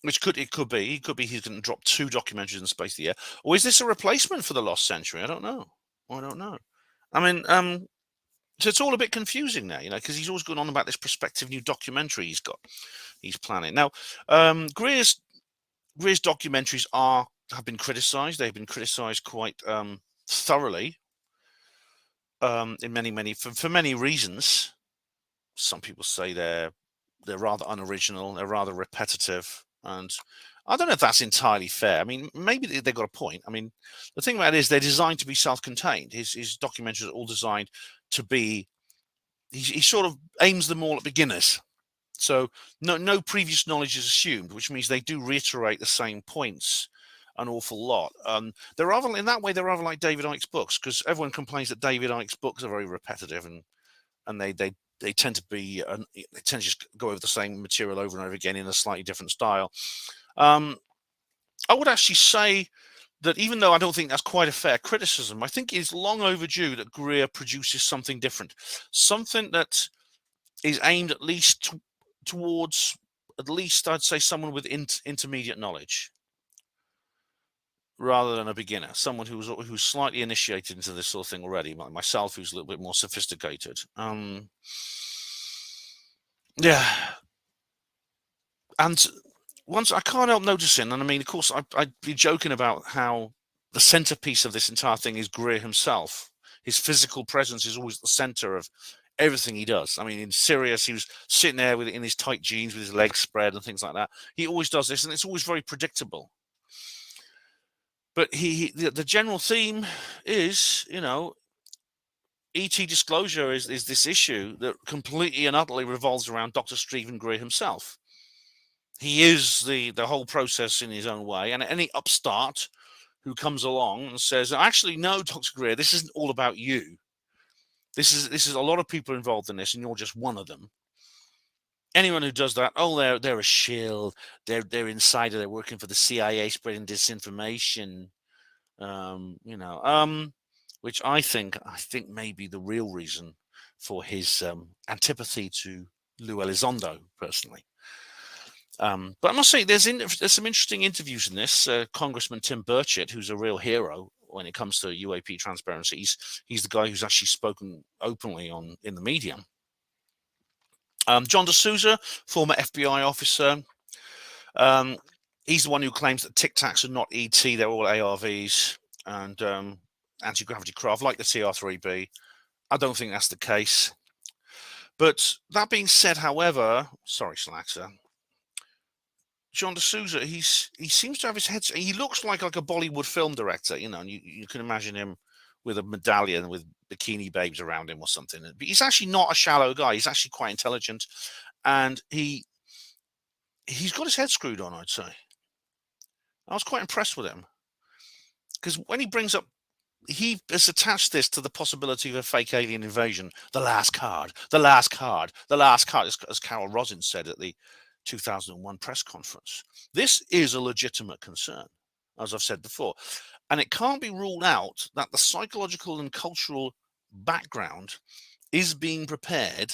Which could be he's going to drop 2 documentaries in the space of the year, or is this a replacement for the Lost Century? I don't know. I mean, so it's all a bit confusing now, you know, because he's always going on about this prospective new documentary he's planning. Now, Greer's documentaries have been criticised. They've been criticised quite thoroughly in for many reasons. Some people say they're rather unoriginal, they're rather repetitive, and I don't know if that's entirely fair. I mean, maybe they've got a point. I mean, the thing about it is they're designed to be self-contained. His documentaries are all designed to be. He sort of aims them all at beginners. So no previous knowledge is assumed, which means they do reiterate the same points an awful lot. They're rather, in that way, they're rather like David Icke's books, because everyone complains that David Icke's books are very repetitive and they tend to be they tend to just go over the same material over and over again in a slightly different style. I would actually say that even though I don't think that's quite a fair criticism, I think it's long overdue that Greer produces something different, something that is aimed at least towards, at least I'd say, someone with intermediate knowledge rather than a beginner, someone who's slightly initiated into this sort of thing already, like myself, who's a little bit more sophisticated. Yeah. And once I can't help noticing, and I mean, of course, I'd be joking about how the centerpiece of this entire thing is Greer himself. His physical presence is always the center of everything he does. I mean, in Sirius, he was sitting there in his tight jeans with his legs spread and things like that. He always does this, and it's always very predictable. But the general theme is, you know, ET disclosure is this issue that completely and utterly revolves around Dr. Stephen Greer himself. He is the whole process in his own way, and any upstart who comes along and says, actually, no, Dr. Greer, this isn't all about you. This is a lot of people involved in this, and you're just one of them. Anyone who does that, oh, they're a shill, they're insider, they're working for the CIA, spreading disinformation, you know, which I think may be the real reason for his antipathy to Lou Elizondo, personally. But I must say, there's some interesting interviews in this. Congressman Tim Burchett, who's a real hero when it comes to UAP transparency, he's the guy who's actually spoken openly in the media. John D'Souza, former FBI officer, he's the one who claims that Tic Tacs are not ET, they're all ARVs and anti-gravity craft, like the TR-3B. I don't think that's the case. But that being said, however, sorry, Slaxer, John D'Souza, he seems to have his head. He looks like a Bollywood film director, you know. And you can imagine him with a medallion with bikini babes around him or something. But he's actually not a shallow guy. He's actually quite intelligent, and he's got his head screwed on, I'd say. I was quite impressed with him. because when he brings up, he has attached this to the possibility of a fake alien invasion. The last card, the last card, the last card, as Carol Rosin said at the 2001 press conference. This is a legitimate concern, as I've said before. And it can't be ruled out that the psychological and cultural background is being prepared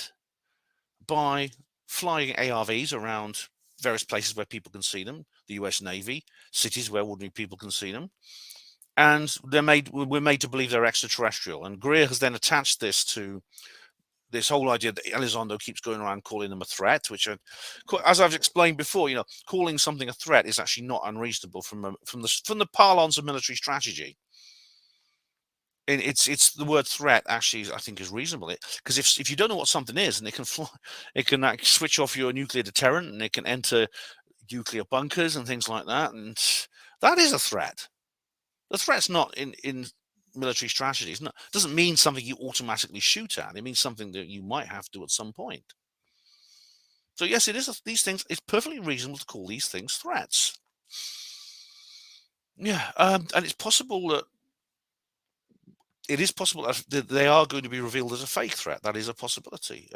by flying ARVs around various places where people can see them, the US Navy, cities where ordinary people can see them. And we're made to believe they're extraterrestrial. And Greer has then attached this to this whole idea that Elizondo keeps going around calling them a threat, which, as I've explained before, calling something a threat is actually not unreasonable from the parlance of military strategy. And it's the word threat actually, I think, is reasonable, because if you don't know what something is, and it can fly, it can switch off your nuclear deterrent, and it can enter nuclear bunkers and things like that, and that is a threat. The threat's not in military strategy. It doesn't mean something you automatically shoot at. It means something that you might have to at some point. So yes, it is. These things. It's perfectly reasonable to call these things threats. Yeah, and it's possible that they are going to be revealed as a fake threat. That is a possibility.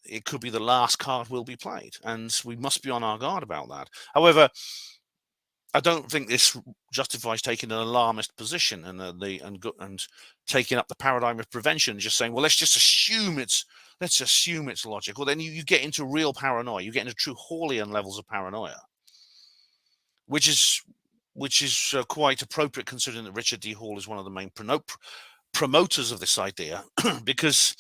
It could be the last card will be played, and we must be on our guard about that. However, I don't think this justifies taking an alarmist position and taking up the paradigm of prevention and just saying, well, let's assume it's logic. Well, then you get into real paranoia. You get into true Hawleyan levels of paranoia, which is quite appropriate, considering that Richard D. Hall is one of the main promoters of this idea. Because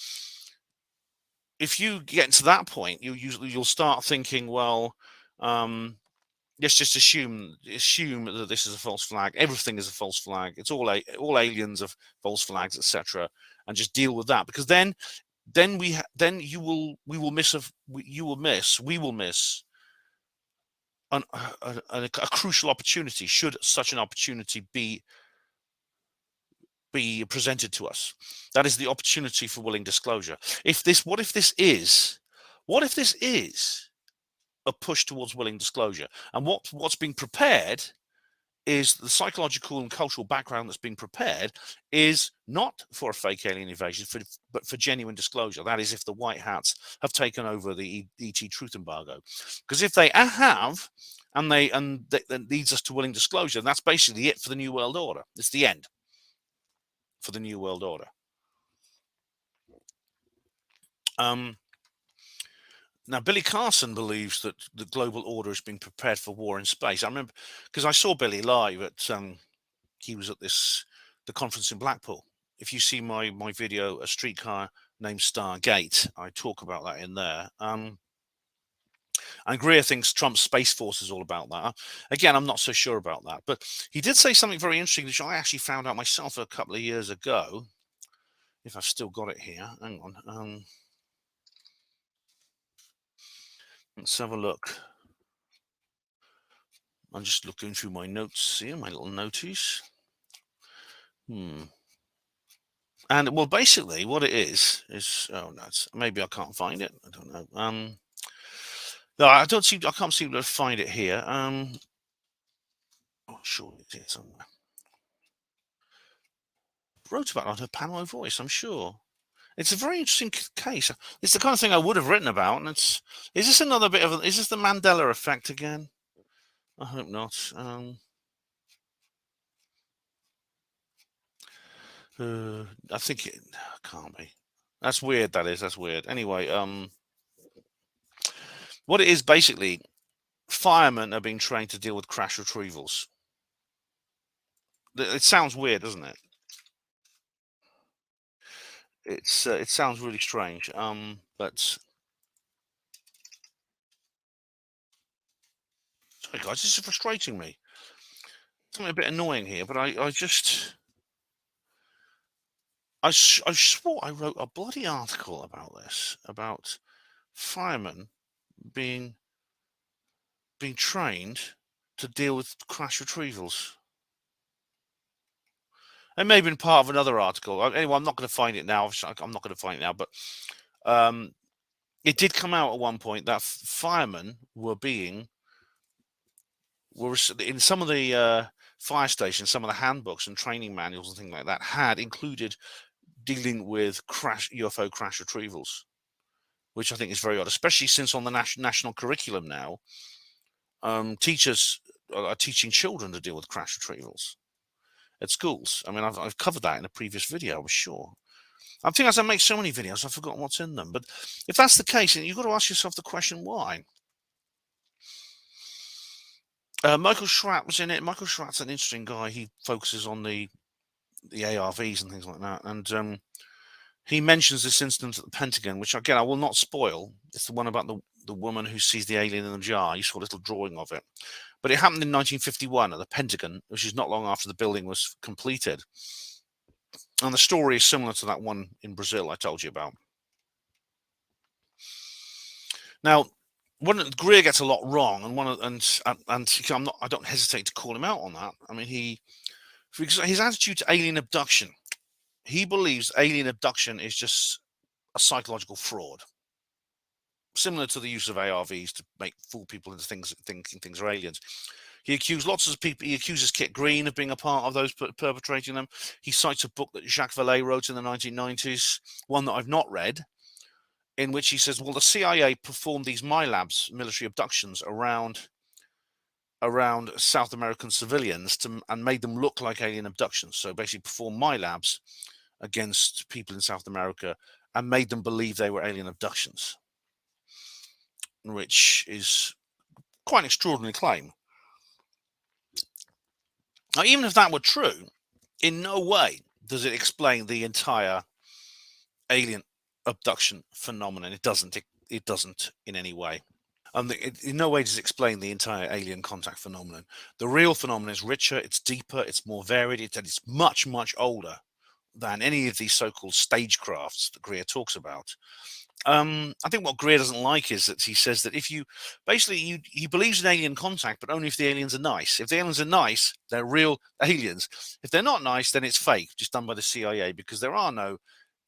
if you get to that point, you'll start thinking, well, let's just assume that this is a false flag. Everything is a false flag. It's all aliens of false flags, etc., and just deal with that. Because then you will miss a crucial opportunity, should such an opportunity be presented to us. That is the opportunity for willing disclosure. What if this is a push towards willing disclosure? And what's being prepared is the psychological and cultural background that's being prepared is not for a fake alien invasion, but for genuine disclosure. That is, if the White Hats have taken over the ET truth embargo. Because if they have, and that leads us to willing disclosure, that's basically it for the New World Order. It's the end for the New World Order. Now, Billy Carson believes that the global order is being prepared for war in space. I remember, because I saw Billy live at, he was at the conference in Blackpool. If you see my video, A Streetcar Named Stargate, I talk about that in there. And Greer thinks Trump's Space Force is all about that. Again, I'm not so sure about that. But he did say something very interesting, which I actually found out myself a couple of years ago. If I've still got it here. Hang on. Let's have a look. I'm just looking through my notes here, my little noties. And well, basically, what it is maybe I can't find it. I don't know. No, I can't seem to find it here. Sure, it's here somewhere. Wrote about it on her Panama Voice, I'm sure. It's a very interesting case. It's the kind of thing I would have written about. And is this another bit of is this the Mandela effect again? I hope not. I think it can't be. That's weird. That's weird. Anyway, what it is basically, firemen are being trained to deal with crash retrievals. It sounds weird, doesn't it? It sounds really strange. But sorry guys, this is frustrating me. Something a bit annoying here, but I swore I wrote a bloody article about this, about firemen being trained to deal with crash retrievals. It may have been part of another article. Anyway, I'm not going to find it now. I'm not going to find it now, but it did come out at one point that firemen were in some of the fire stations, some of the handbooks and training manuals and things like that had included dealing with UFO crash retrievals, which I think is very odd, especially since on the national curriculum now, teachers are teaching children to deal with crash retrievals at schools. I mean, I've covered that in a previous video, I'm sure. I think as I make so many videos, I've forgotten what's in them. But if that's the case, then you've got to ask yourself the question, why? Michael Schratt was in it. Michael Schratt's an interesting guy. He focuses on the ARVs and things like that. And he mentions this incident at the Pentagon, which, again, I will not spoil. It's the one about the woman who sees the alien in the jar. You saw a little drawing of it. But it happened in 1951 at the Pentagon, which is not long after the building was completed. And the story is similar to that one in Brazil I told you about. Now, Greer gets a lot wrong, and I don't hesitate to call him out on that. I mean, his attitude to alien abduction, he believes alien abduction is just a psychological fraud, similar to the use of ARVs to fool people into thinking things are aliens. He accused lots of people. He accuses Kit Green of being a part of those perpetrating them. He cites a book that Jacques Vallée wrote in the 1990s, one that I've not read, in which he says, well, the CIA performed these MILABs, military abductions, around South American civilians and made them look like alien abductions. So basically performed MILABs against people in South America and made them believe they were alien abductions, which is quite an extraordinary claim. Now, even if that were true, in no way does it explain the entire alien abduction phenomenon. It doesn't in any way. In no way does it explain the entire alien contact phenomenon. The real phenomenon is richer, it's deeper, it's more varied, it's much, much older than any of these so-called stagecrafts that Greer talks about. I think what Greer doesn't like is that he says that he believes in alien contact, but only if the aliens are nice. If the aliens are nice, they're real aliens. If they're not nice, then it's fake, just done by the CIA, because there are no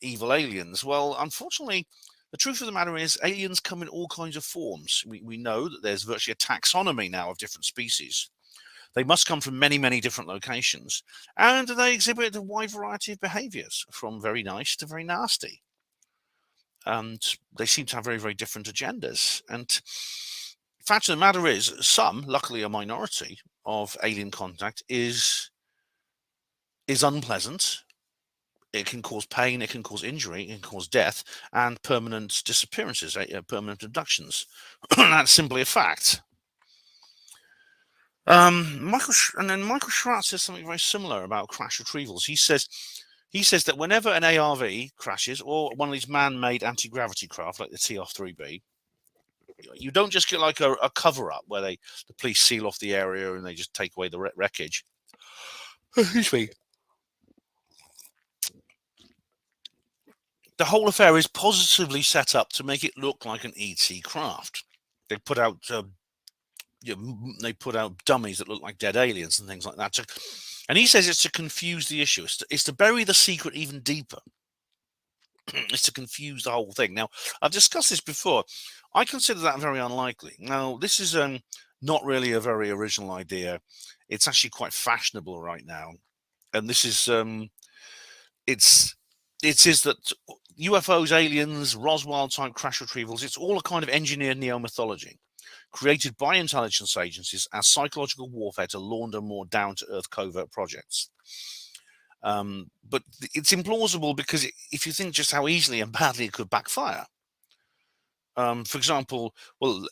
evil aliens. Well, unfortunately, the truth of the matter is aliens come in all kinds of forms. We know that there's virtually a taxonomy now of different species. They must come from many, many different locations, and they exhibit a wide variety of behaviors, from very nice to very nasty. And they seem to have very, very different agendas. And the fact of the matter is, some, luckily a minority, of alien contact is unpleasant. It can cause pain, it can cause injury, it can cause death, and permanent disappearances, permanent abductions. That's simply a fact. Michael Schratt says something very similar about crash retrievals. He says that whenever an ARV crashes, or one of these man-made anti-gravity craft like the TR-3B, you don't just get like a cover-up where the police seal off the area and they just take away the wreckage. Excuse me. The whole affair is positively set up to make it look like an ET craft. They put out dummies that look like dead aliens and things like that. And he says it's to confuse the issue. It's to bury the secret even deeper. It's to confuse the whole thing. Now, I've discussed this before. I consider that very unlikely. Now, this is not really a very original idea. It's actually quite fashionable right now. And this is it is that UFOs, aliens, Roswell-type crash retrievals, it's all a kind of engineered neo-mythology created by intelligence agencies as psychological warfare to launder more down-to-earth covert projects. But it's implausible because if you think just how easily and badly it could backfire. For example, well,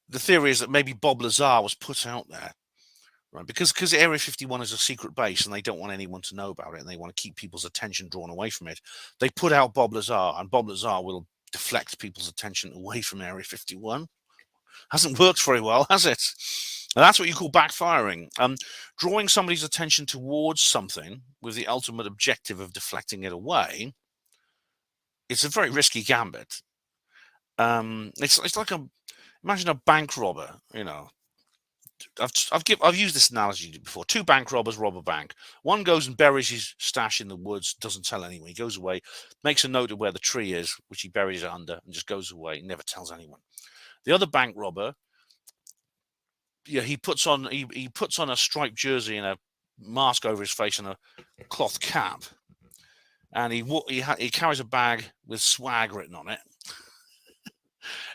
the theory is that maybe Bob Lazar was put out there, right? Because Area 51 is a secret base and they don't want anyone to know about it and they want to keep people's attention drawn away from it. They put out Bob Lazar, and Bob Lazar will deflect people's attention away from Area 51. Hasn't worked very well, has it? And that's what you call backfiring. Drawing somebody's attention towards something with the ultimate objective of deflecting it away. It's a very risky gambit. It's like imagine a bank robber. You know, I've used this analogy before. Two bank robbers rob a bank. One goes and buries his stash in the woods, doesn't tell anyone. He goes away, makes a note of where the tree is, which he buries it under, and just goes away, never tells anyone. The other bank robber, he puts on a striped jersey and mask over his face and a cloth cap, and he carries a bag with swag written on it.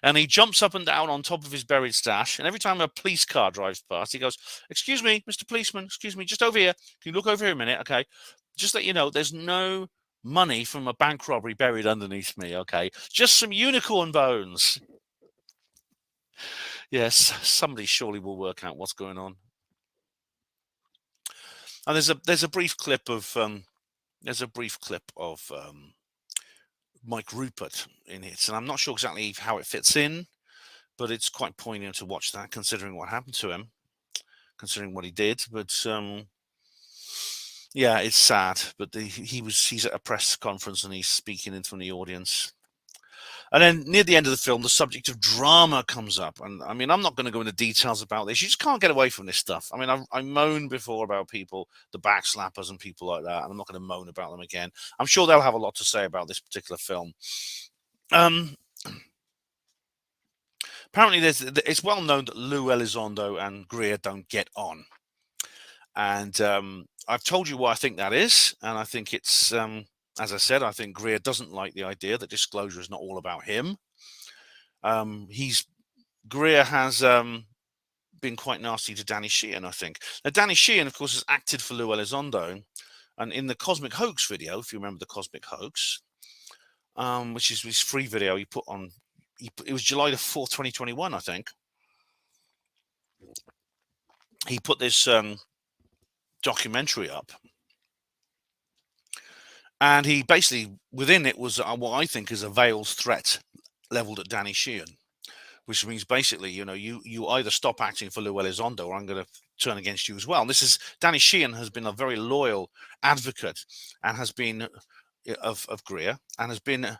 And he jumps up and down on top of his buried stash. And every time a police car drives past, he goes, "Excuse me, Mr. Policeman, excuse me, just over here. Can you look over here a minute? Okay. Just let you know, there's no money from a bank robbery buried underneath me. Okay. Just some unicorn bones." Yes, somebody surely will work out what's going on. And there's a brief clip of Mike Rupert in it, and I'm not sure exactly how it fits in, but it's quite poignant to watch that, considering what happened to him, considering what he did. But yeah, it's sad. But he's at a press conference and he's speaking in front of the audience. And then near the end of the film, the subject of drama comes up. And I mean, I'm not going to go into details about this. You just can't get away from this stuff. I mean, I moaned before about people, the backslappers and people like that, and I'm not going to moan about them again. I'm sure they'll have a lot to say about this particular film. Apparently, it's well known that Lou Elizondo and Greer don't get on. And I've told you why I think that is. And I think it's... as I said, I think Greer doesn't like the idea that disclosure is not all about him. Greer has been quite nasty to Danny Sheehan, I think. Now, Danny Sheehan, of course, has acted for Lou Elizondo. And in the Cosmic Hoax video, if you remember the Cosmic Hoax, which is his free video he put on, it was July the 4th, 2021, I think. He put this documentary up. And he basically, within it was what I think is a veiled threat leveled at Danny Sheehan, which means basically, you either stop acting for Lou Elizondo or I'm going to turn against you as well. And Danny Sheehan has been a very loyal advocate and has been of Greer and has been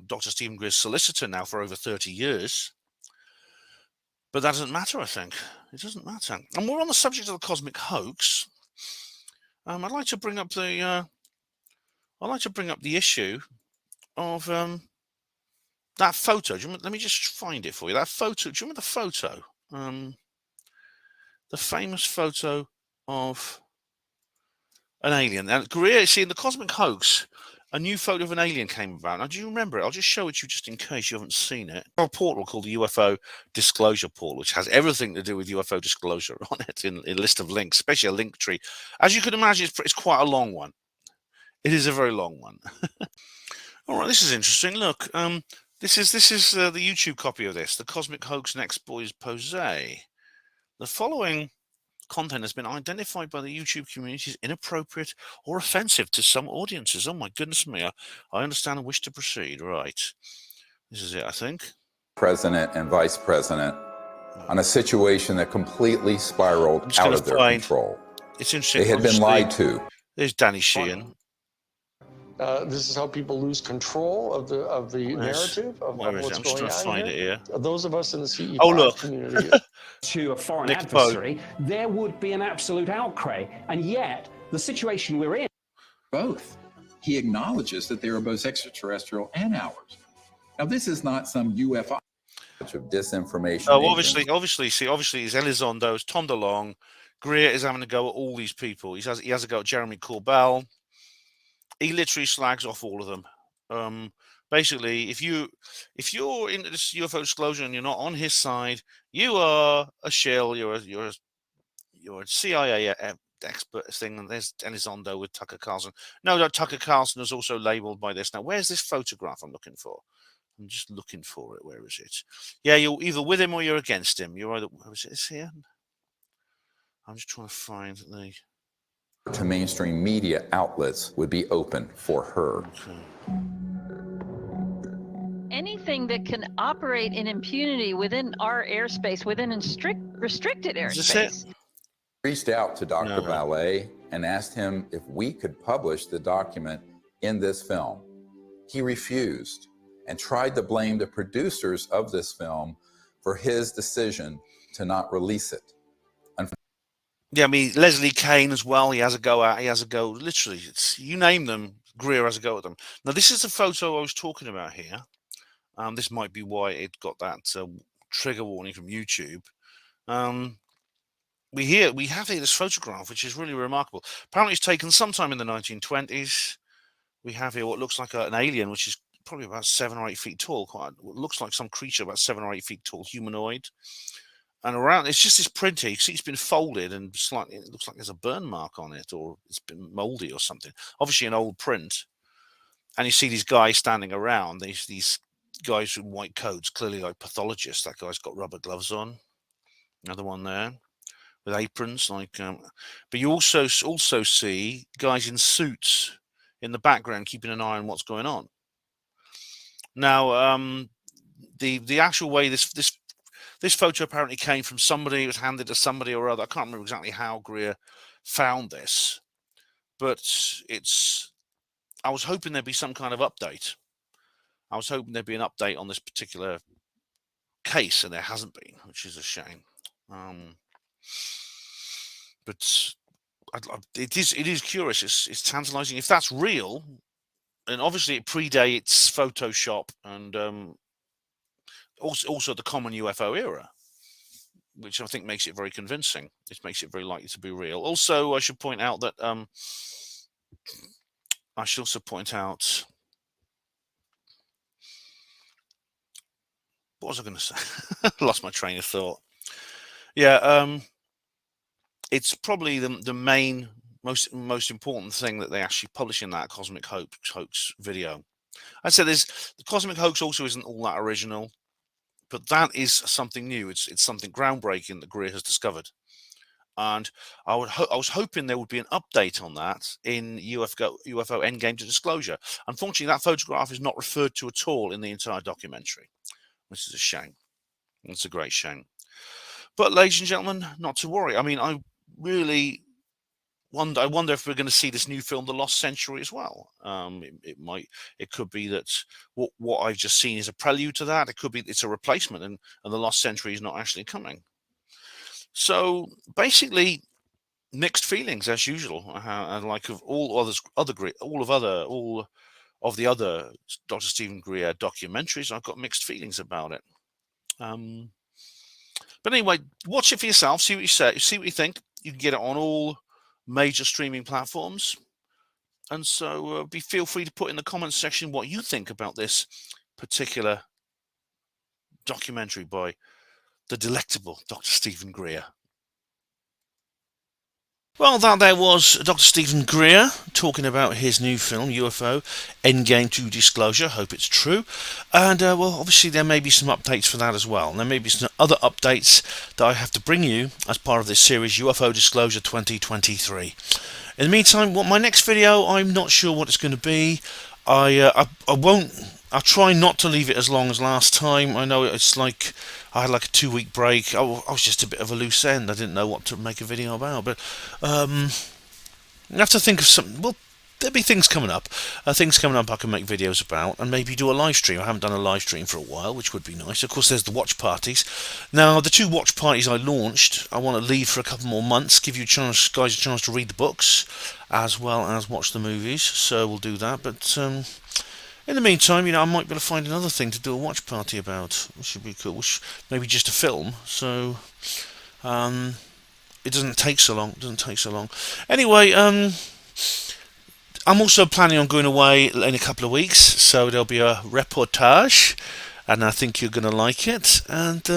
Dr. Stephen Greer's solicitor now for over 30 years. But that doesn't matter, I think. It doesn't matter. And we're on the subject of the Cosmic Hoax. I'd like to bring up the issue of that photo. Let me just find it for you. That photo. Do you remember the photo? The famous photo of an alien. Now, Greer, see, in the Cosmic Hoax, a new photo of an alien came about. Now, do you remember it? I'll just show it to you just in case you haven't seen it. A portal called the UFO Disclosure Portal, which has everything to do with UFO disclosure on it in a list of links, especially a link tree. As you can imagine, it's quite a long one. It is a very long one. All right, this is interesting. Look, this is the YouTube copy of this, the Cosmic Hoax and Expose. The following content has been identified by the YouTube community as inappropriate or offensive to some audiences. Oh my goodness me! I understand and wish to proceed. Right, this is it, I think. President and vice president on a situation that completely spiraled out of their control. It's interesting. They had been lied to. There's Danny Sheehan. This is how people lose control of the narrative of what's going on here. Those of us in the CE5 community. To a foreign adversary, there would be an absolute outcry. And yet, the situation we're in... Both. He acknowledges that they are both extraterrestrial and ours. Now, this is not some UFO. Of disinformation. Oh, obviously, it's Elizondo, it's Tom DeLonge. Greer is having to go at all these people. He has to go at Jeremy Corbell. He literally slags off all of them. Basically, if you're into this UFO disclosure and you're not on his side, you are a shill. You're a CIA expert thing. And there's Elizondo with Tucker Carlson. No, Tucker Carlson is also labeled by this. Now, where's this photograph I'm looking for? I'm just looking for it. Where is it? Yeah, you're either with him or you're against him. You're either. Where is it? It's here. I'm just trying to find the. To mainstream media outlets would be open for her. Anything that can operate in impunity within our airspace, within restricted airspace. Reached out to Dr. Valet and asked him if we could publish the document in this film. He refused and tried to blame the producers of this film for his decision to not release it. Yeah, I mean, Leslie Kane as well. He has a go at. He has a go. Literally, you name them, Greer has a go at them. Now, this is the photo I was talking about here. This might be why it got that trigger warning from YouTube. we have here this photograph, which is really remarkable. Apparently, it's taken sometime in the 1920s. We have here what looks like an alien, which is probably about 7 or 8 feet tall. Looks like some creature about 7 or 8 feet tall, humanoid. And around, it's just this print here. You see, it's been folded and slightly. It looks like there's a burn mark on it, or it's been mouldy or something. Obviously, an old print. And you see these guys standing around. These guys in white coats, clearly like pathologists. That guy's got rubber gloves on. Another one there with aprons, like. But you also see guys in suits in the background, keeping an eye on what's going on. Now, the actual way this photo apparently came from somebody. It was handed to somebody or other. I can't remember exactly how Greer found this, but I was hoping there'd be some kind of update. I was hoping there'd be an update on this particular case, and there hasn't been, which is a shame. But it is curious. It's tantalizing. If that's real, and obviously it predates Photoshop and also the common UFO era, which I think makes it very convincing. It makes it very likely to be real. Also, I should point out that what was I going to say? Lost my train of thought. Yeah, it's probably the main, most important thing that they actually publish in that Cosmic Hoax video. I said the Cosmic Hoax also isn't all that original, but that is something new. It's something groundbreaking that Greer has discovered. And I was hoping there would be an update on that in UFO Endgame to Disclosure. Unfortunately, that photograph is not referred to at all in the entire documentary, which is a shame. It's a great shame. But, ladies and gentlemen, not to worry. I mean, I really wonder. I wonder if we're going to see this new film, The Lost Century, as well. It could be that what I've just seen is a prelude to that. It could be it's a replacement, and The Lost Century is not actually coming. So basically, mixed feelings as usual. Like of all of the other Dr. Stephen Greer documentaries, I've got mixed feelings about it. But anyway, watch it for yourself. See what you think. You can get it on all major streaming platforms, and so feel free to put in the comments section what you think about this particular documentary by the delectable Dr. Stephen Greer. Well, that there was Dr. Stephen Greer talking about his new film, UFO Endgame to Disclosure. Hope it's true. And, well, obviously there may be some updates for that as well. And there may be some other updates that I have to bring you as part of this series, UFO Disclosure 2023. In the meantime, my next video, I'm not sure what it's going to be. I'll try not to leave it as long as last time. I know it's like I had like a 2-week break. I was just a bit of a loose end. I didn't know what to make a video about. But I have to think of something. Well, there'll be things coming up. I can make videos about, and maybe do a live stream. I haven't done a live stream for a while, which would be nice. Of course, there's the watch parties. Now, the 2 watch parties I launched, I want to leave for a couple more months, give you guys a chance to read the books as well as watch the movies. So we'll do that. But in the meantime, I might be able to find another thing to do a watch party about, which should be cool. Maybe just a film, so it doesn't take so long. Anyway, I'm also planning on going away in a couple of weeks, so there'll be a reportage, and I think you're going to like it, and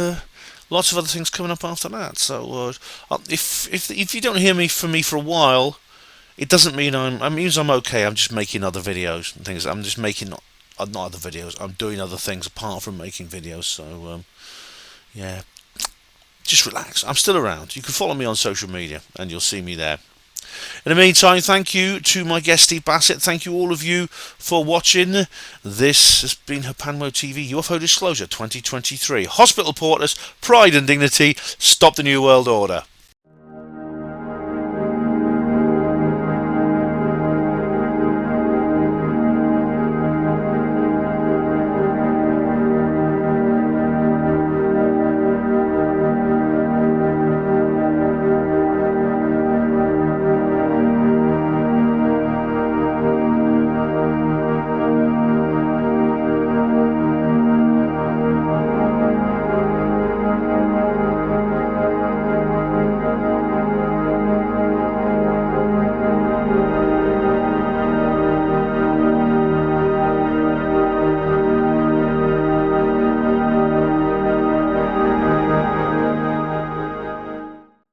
lots of other things coming up after that. So if you don't hear from me for a while, it doesn't mean it means I'm okay. I'm just making other videos and things. I'm just making not other videos. I'm doing other things apart from making videos. So yeah, just relax. I'm still around. You can follow me on social media, and you'll see me there. In the meantime, thank you to my guest Steve Bassett. Thank you all of you for watching. This has been Panwo TV UFO Disclosure 2023. Hospital Porters, Pride and Dignity. Stop the New World Order.